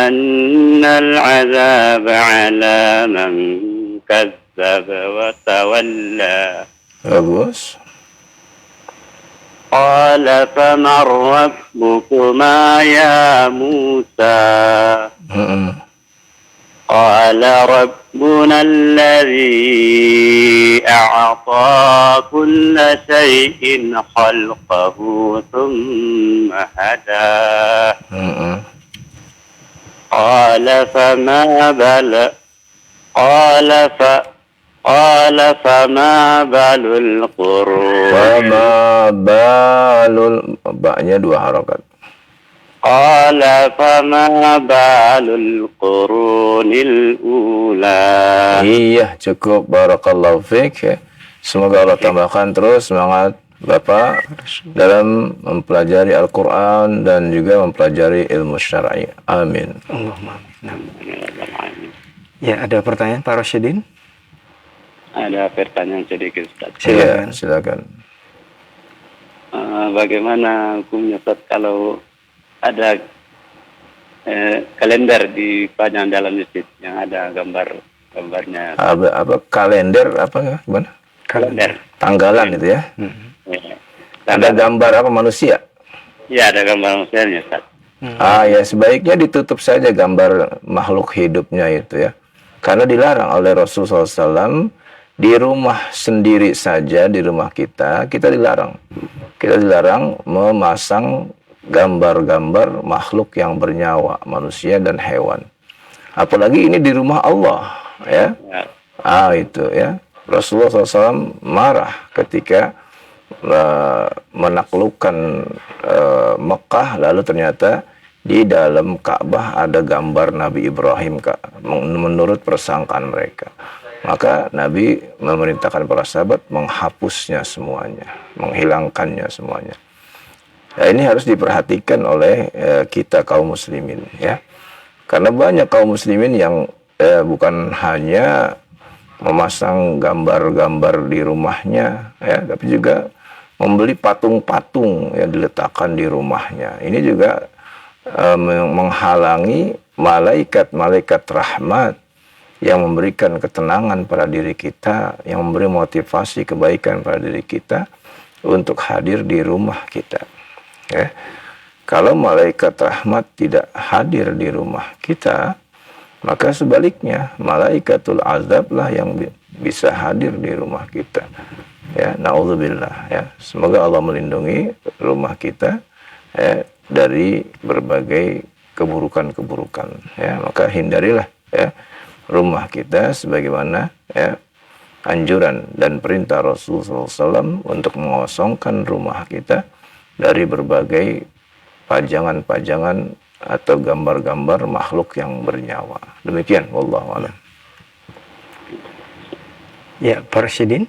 أن العذاب على من كذب وتولى. Bagus. قال فمن ربكما يا موسى قال ربنا الذي أعطى كل شيء خلقه ثم هداه قال فما بال القرون. Fama balul, baknya 2 harakat. قال فما بال القرون الأولى. Iya, cukup, barakallahu fiik ya. Semoga Allah tambahkan terus semangat Bapak dalam mempelajari Al-Quran dan juga mempelajari ilmu syar'i. Amin. Allahumma amin. Ya, ada pertanyaan Pak Rosyidin? Ada pertanyaan sedikit, Ustaz. Silakan. Silakan. Bagaimana hukumnya, Ustaz, kalau ada kalender dipajang dalam masjid yang ada gambarnya? Apa kalender apa gimana? Kalender. Tanggalan itu ya. Ya. Ada gambar apa manusia? Ya, ada gambar manusianya, Ustaz. Ya sebaiknya ditutup saja gambar makhluk hidupnya itu ya. Karena dilarang oleh Rasulullah SAW di rumah sendiri saja, di rumah kita dilarang. Kita dilarang memasang gambar-gambar makhluk yang bernyawa, manusia dan hewan. Apalagi ini di rumah Allah, ya. Itu ya. Rasulullah SAW marah ketika menaklukkan Mekah, lalu ternyata di dalam Ka'bah ada gambar Nabi Ibrahim, menurut persangkaan mereka. Maka Nabi memerintahkan para sahabat menghapusnya semuanya, menghilangkannya semuanya. Ya, ini harus diperhatikan oleh kita kaum muslimin ya. Karena banyak kaum muslimin yang bukan hanya memasang gambar-gambar di rumahnya ya, tapi juga membeli patung-patung yang diletakkan di rumahnya. Ini juga menghalangi malaikat-malaikat rahmat yang memberikan ketenangan pada diri kita, yang memberi motivasi kebaikan pada diri kita untuk hadir di rumah kita. Ya. Kalau malaikat rahmat tidak hadir di rumah kita, maka sebaliknya malaikatul azab lah yang bisa hadir di rumah kita. Ya, naudzubillah ya. Semoga Allah melindungi rumah kita dari berbagai keburukan-keburukan. Ya, maka hindarilah ya rumah kita sebagaimana ya anjuran dan perintah Rasulullah SAW untuk mengosongkan rumah kita dari berbagai pajangan-pajangan atau gambar-gambar makhluk yang bernyawa. Demikian, wallahu a'lam. Ya, Pak Rasyidin.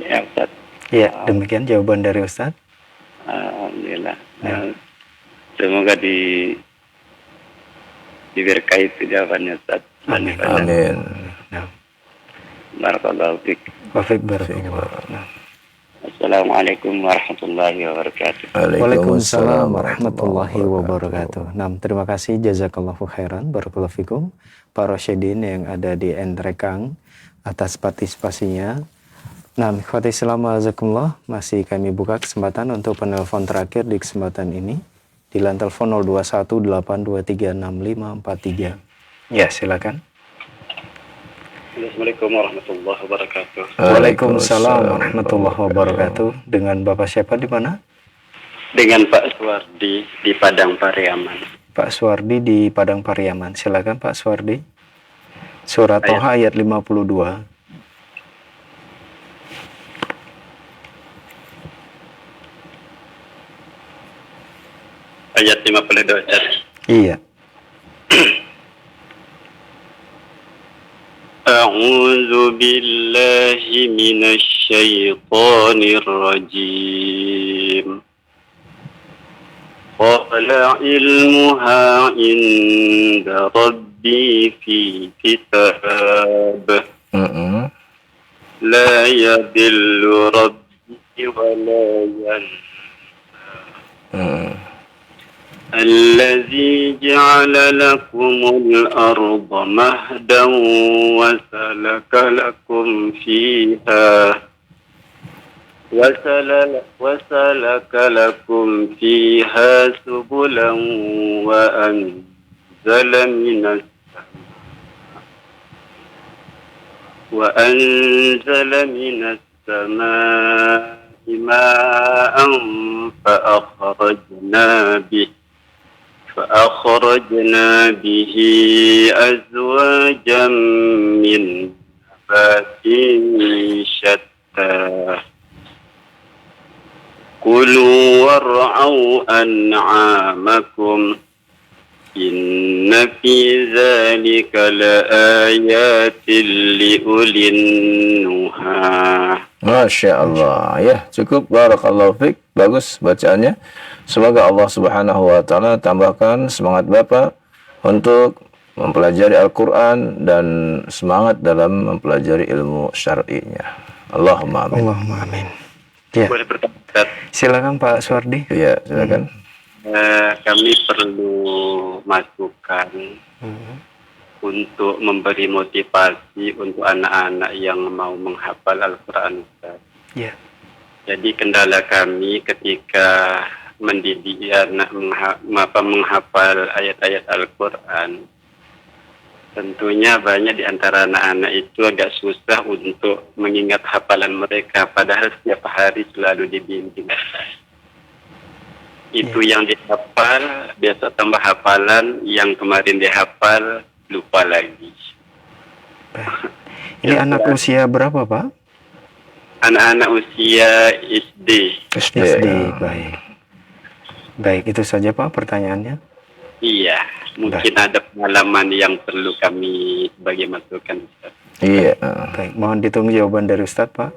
Ya Ustaz. Ya, demikian jawaban dari Ustaz. Alhamdulillah. Semoga diberkahi itu jawabannya Ustaz. Amin. Amin. Nah, Barakallahu fiik. wafik barakallah. Nah. Assalamualaikum warahmatullahi wabarakatuh. Waalaikumsalam warahmatullahi wabarakatuh. Nah, terima kasih jazakallahu khairan barakallahu fikum Pak Rasyidin yang ada di Entrekang atas partisipasinya. Nah, ikhwati Islam azakumullah, masih kami buka kesempatan untuk penelpon terakhir di kesempatan ini di line telepon 0218236543. Ya, silakan. Assalamualaikum warahmatullahi wabarakatuh. Waalaikumsalam warahmatullahi wabarakatuh. Dengan Bapak siapa di mana? Dengan Pak Suwardi di Padang Pariaman. Pak Suwardi di Padang Pariaman. Silakan Pak Suwardi. Surat Toha ayat 52. Ayat 52. Iya. أعوذ بالله من الشيطان الرجيم قال علمها عند ربي في كتاب لا يضل ربي ولا ينسى الذي جعل لكم الأرض مهدا وسلك لكم فيها سبلا وأنزل من السماء ماء فأخرجنا به أزواجا من نبات شتى كلوا وارعوا أنعامكم إن في ذلك لآيات لأولي النهى. Masya Allah. Ya, cukup. Barakallahu fiik. Bagus bacaannya. Semoga Allah Subhanahu wa Ta'ala tambahkan semangat Bapak untuk mempelajari Al-Quran dan semangat dalam mempelajari ilmu syar'inya. Allahumma amin. Allahumma amin. Ya. Boleh bertanya, Ustaz? Silakan Pak Suwardi. Ya, silakan. Kami perlu masukan untuk memberi motivasi untuk anak-anak yang mau menghafal Al-Quran, Ustaz. Ya. Jadi kendala kami ketika mendidik anak menghafal ayat-ayat Al-Quran, tentunya banyak di antara anak-anak itu agak susah untuk mengingat hafalan mereka, padahal setiap hari selalu dibimbing. Itu yang dihafal, biasa tambah hafalan, yang kemarin dihafal, lupa lagi. Baik. Ini anak usia berapa Pak? Anak-anak usia SD. SD. Baik, itu saja Pak pertanyaannya. Iya, mungkin ada pengalaman yang perlu kami sebagai masukan, Ustaz. Iya. Baik, mohon ditunggu jawaban dari Ustaz Pak.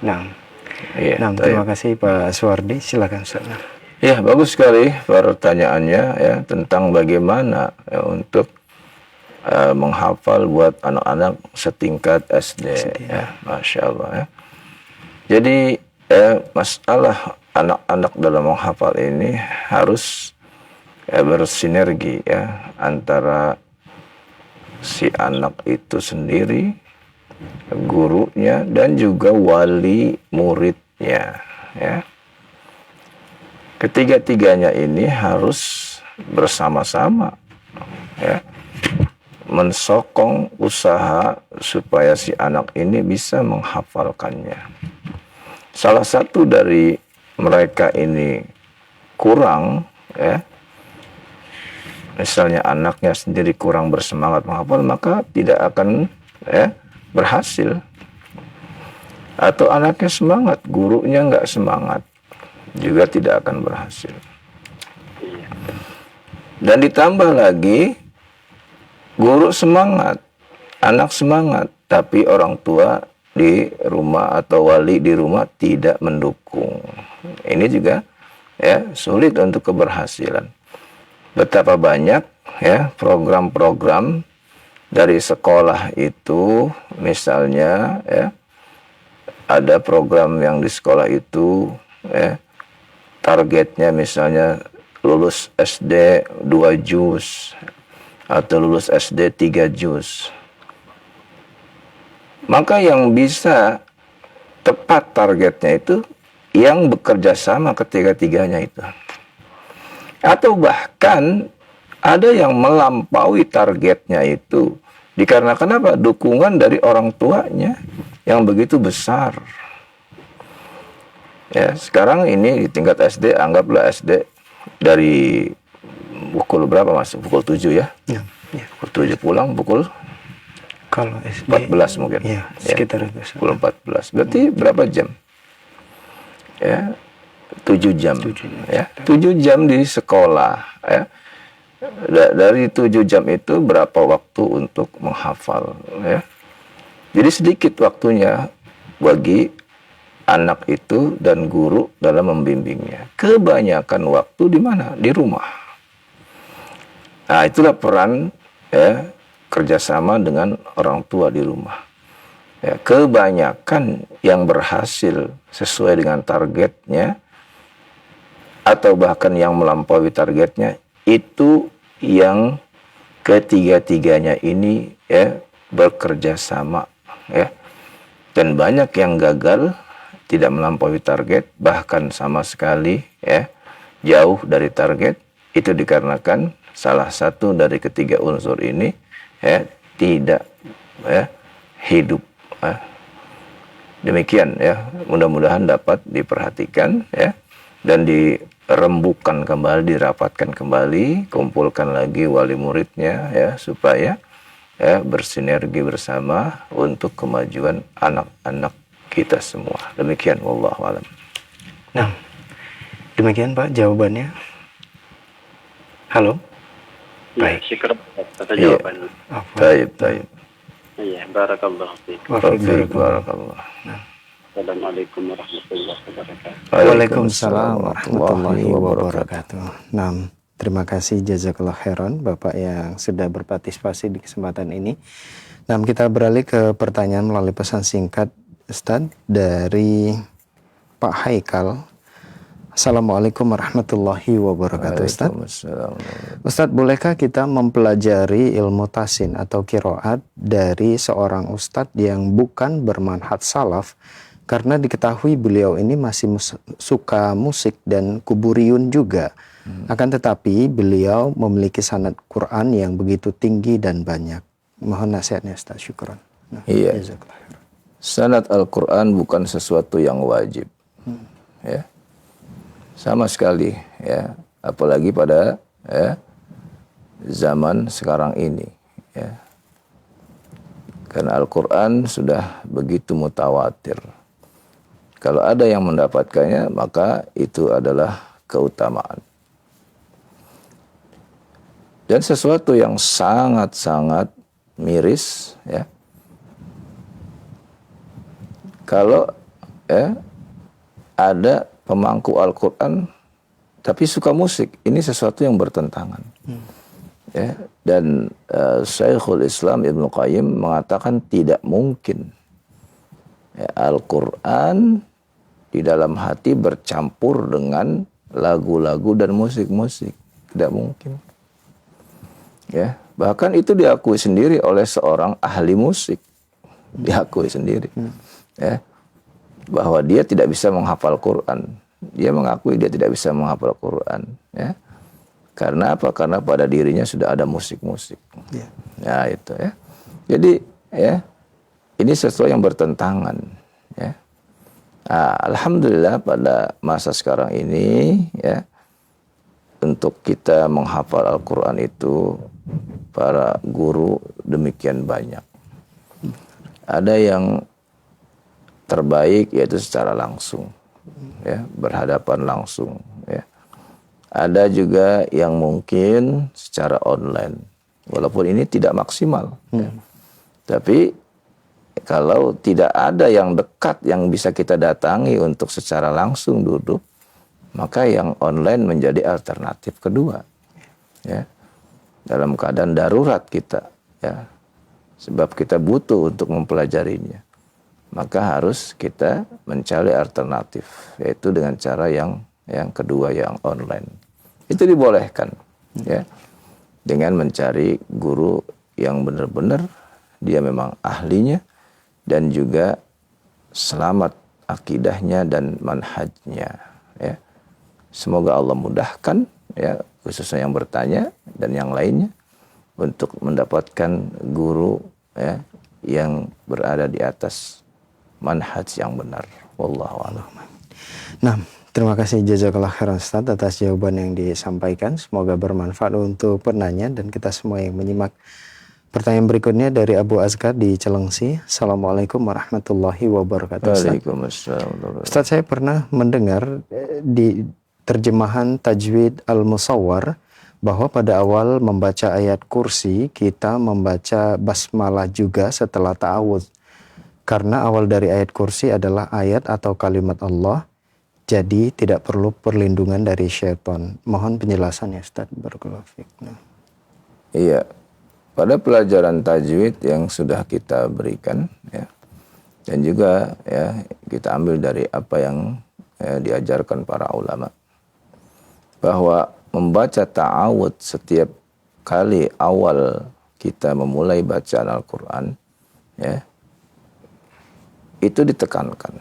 Nah, terima kasih Pak Suwardi. Silakan Ustaz. Ya, bagus sekali pertanyaannya ya tentang bagaimana ya, untuk menghafal buat anak-anak setingkat SD. Ya, Masya Allah ya. Jadi masalah anak-anak dalam menghafal ini harus bersinergi ya antara si anak itu sendiri, gurunya, dan juga wali muridnya ya. Ketiga-tiganya ini harus bersama-sama ya mensokong usaha supaya si anak ini bisa menghafalkannya. Salah satu dari mereka ini kurang ya, misalnya anaknya sendiri kurang bersemangat menghafal, maka tidak akan berhasil. Atau anaknya semangat, gurunya nggak semangat, juga tidak akan berhasil. Dan ditambah lagi guru semangat, anak semangat, tapi orang tua di rumah atau wali di rumah tidak mendukung. Ini juga ya sulit untuk keberhasilan. Betapa banyak ya program-program dari sekolah itu, misalnya ya ada program yang di sekolah itu ya targetnya misalnya lulus SD 2 juz atau lulus SD 3 juz. Maka yang bisa tepat targetnya itu yang bekerja sama ketiga-tiganya itu. Atau bahkan ada yang melampaui targetnya itu dikarenakan apa? Dukungan dari orang tuanya yang begitu besar. Ya, sekarang ini di tingkat SD, anggaplah SD dari pukul berapa masuk? Pukul 7 ya? Ya. Pukul 7 pulang pukul Kalau SD 14 mungkin. Ya, sekitar itu. Pukul 14. Berarti berapa jam? Ya, 7 jam. 7 jam. Ya, 7 jam di sekolah. Ya. Dari 7 jam itu berapa waktu untuk menghafal? Ya. Jadi sedikit waktunya bagi anak itu dan guru dalam membimbingnya. Kebanyakan waktu di mana? Di rumah. Nah, itulah peran ya kerjasama dengan orang tua di rumah. Ya, kebanyakan yang berhasil sesuai dengan targetnya atau bahkan yang melampaui targetnya itu yang ketiga-tiganya ini ya bekerja sama ya. Dan banyak yang gagal, tidak melampaui target, bahkan sama sekali ya jauh dari target, itu dikarenakan salah satu dari ketiga unsur ini ya tidak ya hidup. Demikian ya, mudah-mudahan dapat diperhatikan ya dan dirembukan kembali, dirapatkan kembali, kumpulkan lagi wali muridnya ya supaya ya bersinergi bersama untuk kemajuan anak-anak kita semua. Demikian, wallahu alam. Nah, demikian Pak jawabannya. Halo. Ya, syukur atas jawabannya. Baik. Iya, barakallahu fiik. Barakallah. Assalamualaikum warahmatullahi wabarakatuh. Waalaikumsalam warahmatullahi wabarakatuh. Nah, terima kasih jazakallah khairan Bapak yang sudah berpartisipasi di kesempatan ini. Nah, kita beralih ke pertanyaan melalui pesan singkat Ustadz dari Pak Haikal. Assalamualaikum warahmatullahi wabarakatuh Ustadz. Ustadz, bolehkah kita mempelajari ilmu tasin atau kiroat dari seorang Ustadz yang bukan bermanhaj salaf karena diketahui beliau ini masih suka musik dan kuburiyun juga. Akan tetapi beliau memiliki sanad Quran yang begitu tinggi dan banyak. Mohon nasihatnya Ustaz, syukran. Nah, iya. Sanad Al-Quran bukan sesuatu yang wajib. Ya. Sama sekali ya, apalagi pada ya, zaman sekarang ini ya. Karena Al-Quran sudah begitu mutawatir. Kalau ada yang mendapatkannya, maka itu adalah keutamaan. Dan sesuatu yang sangat-sangat miris ya. Kalau ya ada pemangku Al-Quran tapi suka musik, ini sesuatu yang bertentangan. Ya, dan Syekhul Islam Ibnu Qayyim mengatakan tidak mungkin ya, Al-Quran di dalam hati bercampur dengan lagu-lagu dan musik-musik. Tidak mungkin. Ya, bahkan itu diakui sendiri oleh seorang ahli musik. Diakui sendiri. Ya, bahwa dia tidak bisa menghafal Quran. Dia mengakui dia tidak bisa menghafal Quran. Ya. Karena apa? Karena pada dirinya sudah ada musik-musik. Yeah. Ya itu ya. Jadi ya ini sesuatu yang bertentangan. Ya. Nah, alhamdulillah pada masa sekarang ini ya untuk kita menghafal Al-Quran itu para guru demikian banyak. Ada yang terbaik yaitu secara langsung, ya berhadapan langsung. Ya. Ada juga yang mungkin secara online, walaupun ini tidak maksimal. Ya. Tapi kalau tidak ada yang dekat yang bisa kita datangi untuk secara langsung duduk, maka yang online menjadi alternatif kedua. Ya. Dalam keadaan darurat kita, ya, sebab kita butuh untuk mempelajarinya, maka harus kita mencari alternatif, yaitu dengan cara yang kedua, yang online. Itu dibolehkan, ya, dengan mencari guru yang benar-benar dia memang ahlinya dan juga selamat akidahnya dan manhajnya, ya. Semoga Allah mudahkan, ya, khususnya yang bertanya dan yang lainnya untuk mendapatkan guru, ya, yang berada di atas manhaj yang benar. Wallahu a'lam. Nah, terima kasih jazakallah khairan Ustaz atas jawaban yang disampaikan. Semoga bermanfaat untuk penanya dan kita semua yang menyimak. Pertanyaan berikutnya dari Abu Azkar di Celengsi. Assalamualaikum warahmatullahi wabarakatuh. Waalaikumsalam. Ustaz, saya pernah mendengar di terjemahan Tajwid Al-Musawwar bahwa pada awal membaca ayat kursi kita membaca basmalah juga setelah ta'awudz. Karena awal dari ayat kursi adalah ayat atau kalimat Allah, jadi tidak perlu perlindungan dari syaitan. Mohon penjelasannya Ustaz. Barakallahu fiik. Iya, pada pelajaran tajwid yang sudah kita berikan, ya, dan juga, ya, kita ambil dari apa yang, ya, diajarkan para ulama, bahwa membaca ta'awudz setiap kali awal kita memulai bacaan Al-Quran, ya, itu ditekankan.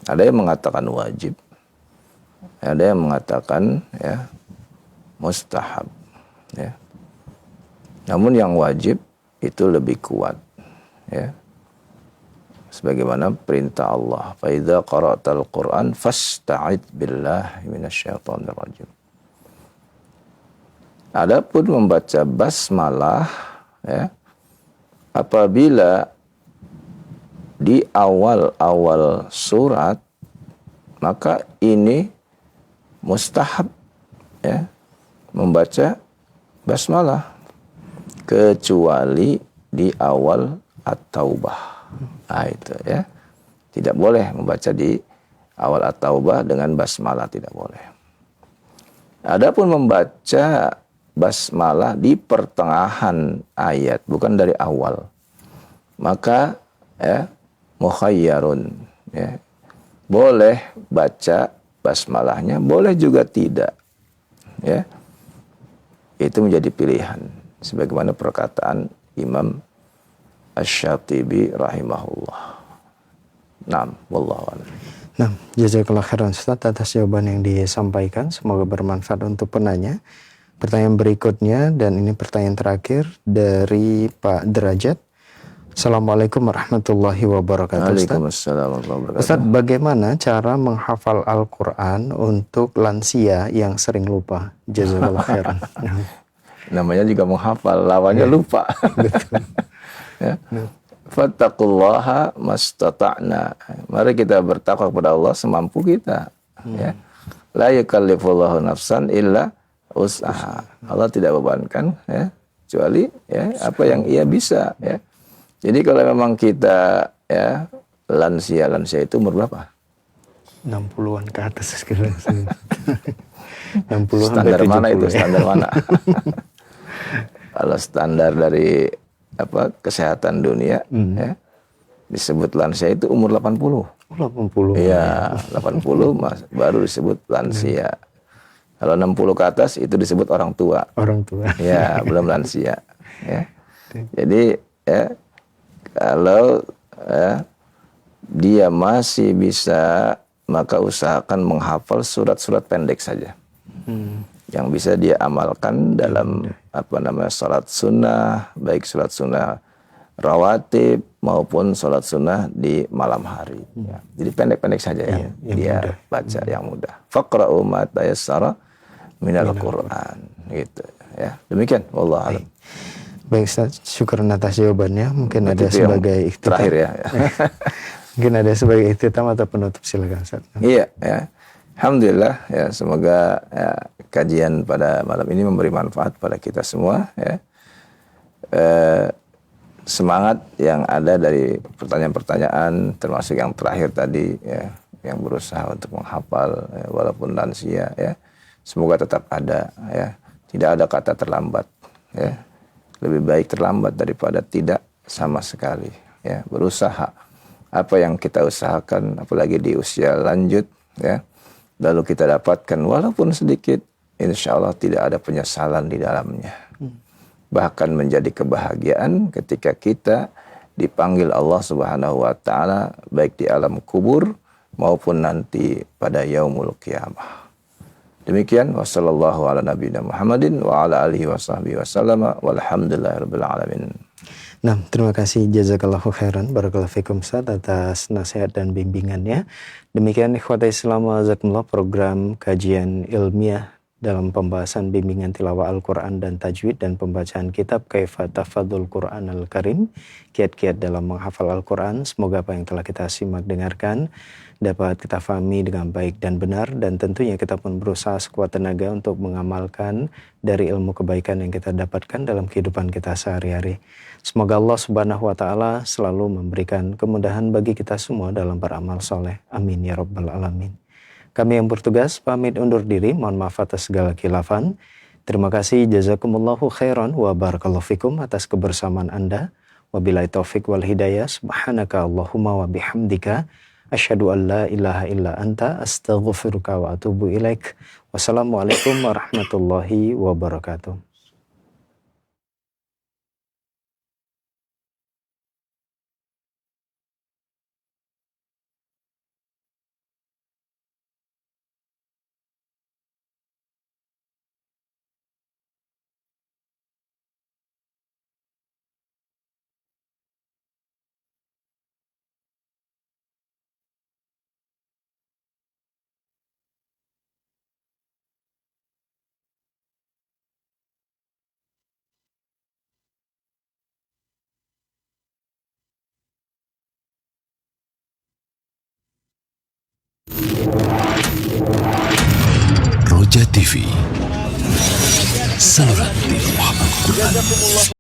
Ada yang mengatakan wajib, ada yang mengatakan, ya, mustahab, ya. Namun yang wajib itu lebih kuat, ya. Sebagaimana perintah Allah, fa idza qara'tal Qur'an fasta'id billahi minasyaitonir rajim. Adapun membaca basmalah, ya, apabila di awal-awal surat, maka ini mustahab, ya, membaca basmalah, kecuali di awal At-Taubah. Nah, itu, ya, tidak boleh membaca di awal At-Taubah dengan basmalah, tidak boleh. Adapun membaca basmalah di pertengahan ayat, bukan dari awal, maka, ya, mukhayyarun, ya, boleh baca basmalahnya, boleh juga tidak, ya. Itu menjadi pilihan, sebagaimana perkataan Imam Asy-Syatibi rahimahullah. Naam, wallahu a'lam. Nah, jazakallah khairan Ustaz atas jawaban yang disampaikan. Semoga bermanfaat untuk penanya. Pertanyaan berikutnya, dan ini pertanyaan terakhir dari Pak Derajat. Assalamualaikum warahmatullahi wabarakatuh. Waalaikumsalam warahmatullahi wabarakatuh. Ustaz, bagaimana cara menghafal Al-Quran untuk lansia yang sering lupa? Jazakallah khairan. Namanya juga menghafal, lawannya lupa. Betul. Ya. Fattaqullaha mastata'na. Mari kita bertakwa kepada Allah semampu kita. Ya. La yukallifullahu nafsan illa usaha. Allah tidak bebankan, ya, kecuali, ya, apa yang ia bisa, ya. Jadi kalau memang kita, ya, lansia itu umur berapa? 60-an ke atas sekarang. 60 standar sampai 70, mana itu? ya. Standar mana? Kalau standar dari apa kesehatan dunia, ya, disebut lansia itu umur 80. 80. Iya, 80 baru disebut lansia. Kalau 60 ke atas itu disebut orang tua. Orang tua. Ya, belum lansia. Ya. Jadi, ya, kalau, ya, dia masih bisa, maka usahakan menghafal surat-surat pendek saja. Yang bisa dia amalkan dalam salat sunnah, baik salat sunnah rawatib maupun salat sunnah di malam hari. Ya. Jadi pendek-pendek saja yang dia mudah baca, yang mudah. Faqra'u ma tayassara minal Qur'an. Gitu, ya. Demikian, wallahu a'lam. Baik Ustaz, syukuran atas jawabannya. Mungkin ada itu sebagai ikhtitam. Terakhir, ya. Mungkin ada sebagai ikhtitam atau penutup, silakan Ustaz. Iya, ya. Alhamdulillah ya, semoga ya, kajian pada malam ini memberi manfaat pada kita semua ya. Semangat yang ada dari pertanyaan-pertanyaan termasuk yang terakhir tadi ya, yang berusaha untuk menghafal ya, walaupun lansia ya, semoga tetap ada ya, tidak ada kata terlambat ya, lebih baik terlambat daripada tidak sama sekali ya. Berusaha apa yang kita usahakan, apalagi di usia lanjut ya, lalu kita dapatkan walaupun sedikit, insya Allah tidak ada penyesalan di dalamnya. Bahkan menjadi kebahagiaan ketika kita dipanggil Allah Subhanahu wa taala baik di alam kubur maupun nanti pada yaumul qiyamah. Demikian wassallallahu ala nabiyina Muhammadin wa ala alihi washabbihi wasallam walhamdulillahirabbil alamin. Nah, terima kasih jazakallahu khairan barakallahu fikum Ustaz atas nasihat dan bimbingannya. Demikian ikhwatai Islam wa jazakumullah program kajian ilmiah dalam pembahasan bimbingan tilawah Al-Quran dan tajwid dan pembacaan kitab Kaifa Tafadzul Quran Al-Karim, kiat-kiat dalam menghafal Al-Quran. Semoga apa yang telah kita simak dengarkan dapat kita fahami dengan baik dan benar, dan tentunya kita pun berusaha sekuat tenaga untuk mengamalkan dari ilmu kebaikan yang kita dapatkan dalam kehidupan kita sehari-hari. Semoga Allah Subhanahu wa taala selalu memberikan kemudahan bagi kita semua dalam beramal soleh. Amin ya rabbal alamin. Kami yang bertugas pamit undur diri, mohon maaf atas segala khilafan. Terima kasih, jazakumullahu khairan wa barakallahu fikum atas kebersamaan Anda. Wabillahi taufik wal hidayah. Subhanaka Allahumma wa bihamdika asyhadu an la ilaha illa anta astaghfiruka wa atubu ilaik. Wassalamualaikum warahmatullahi wabarakatuh. Roja TV, saluran tilawah Al-Quran.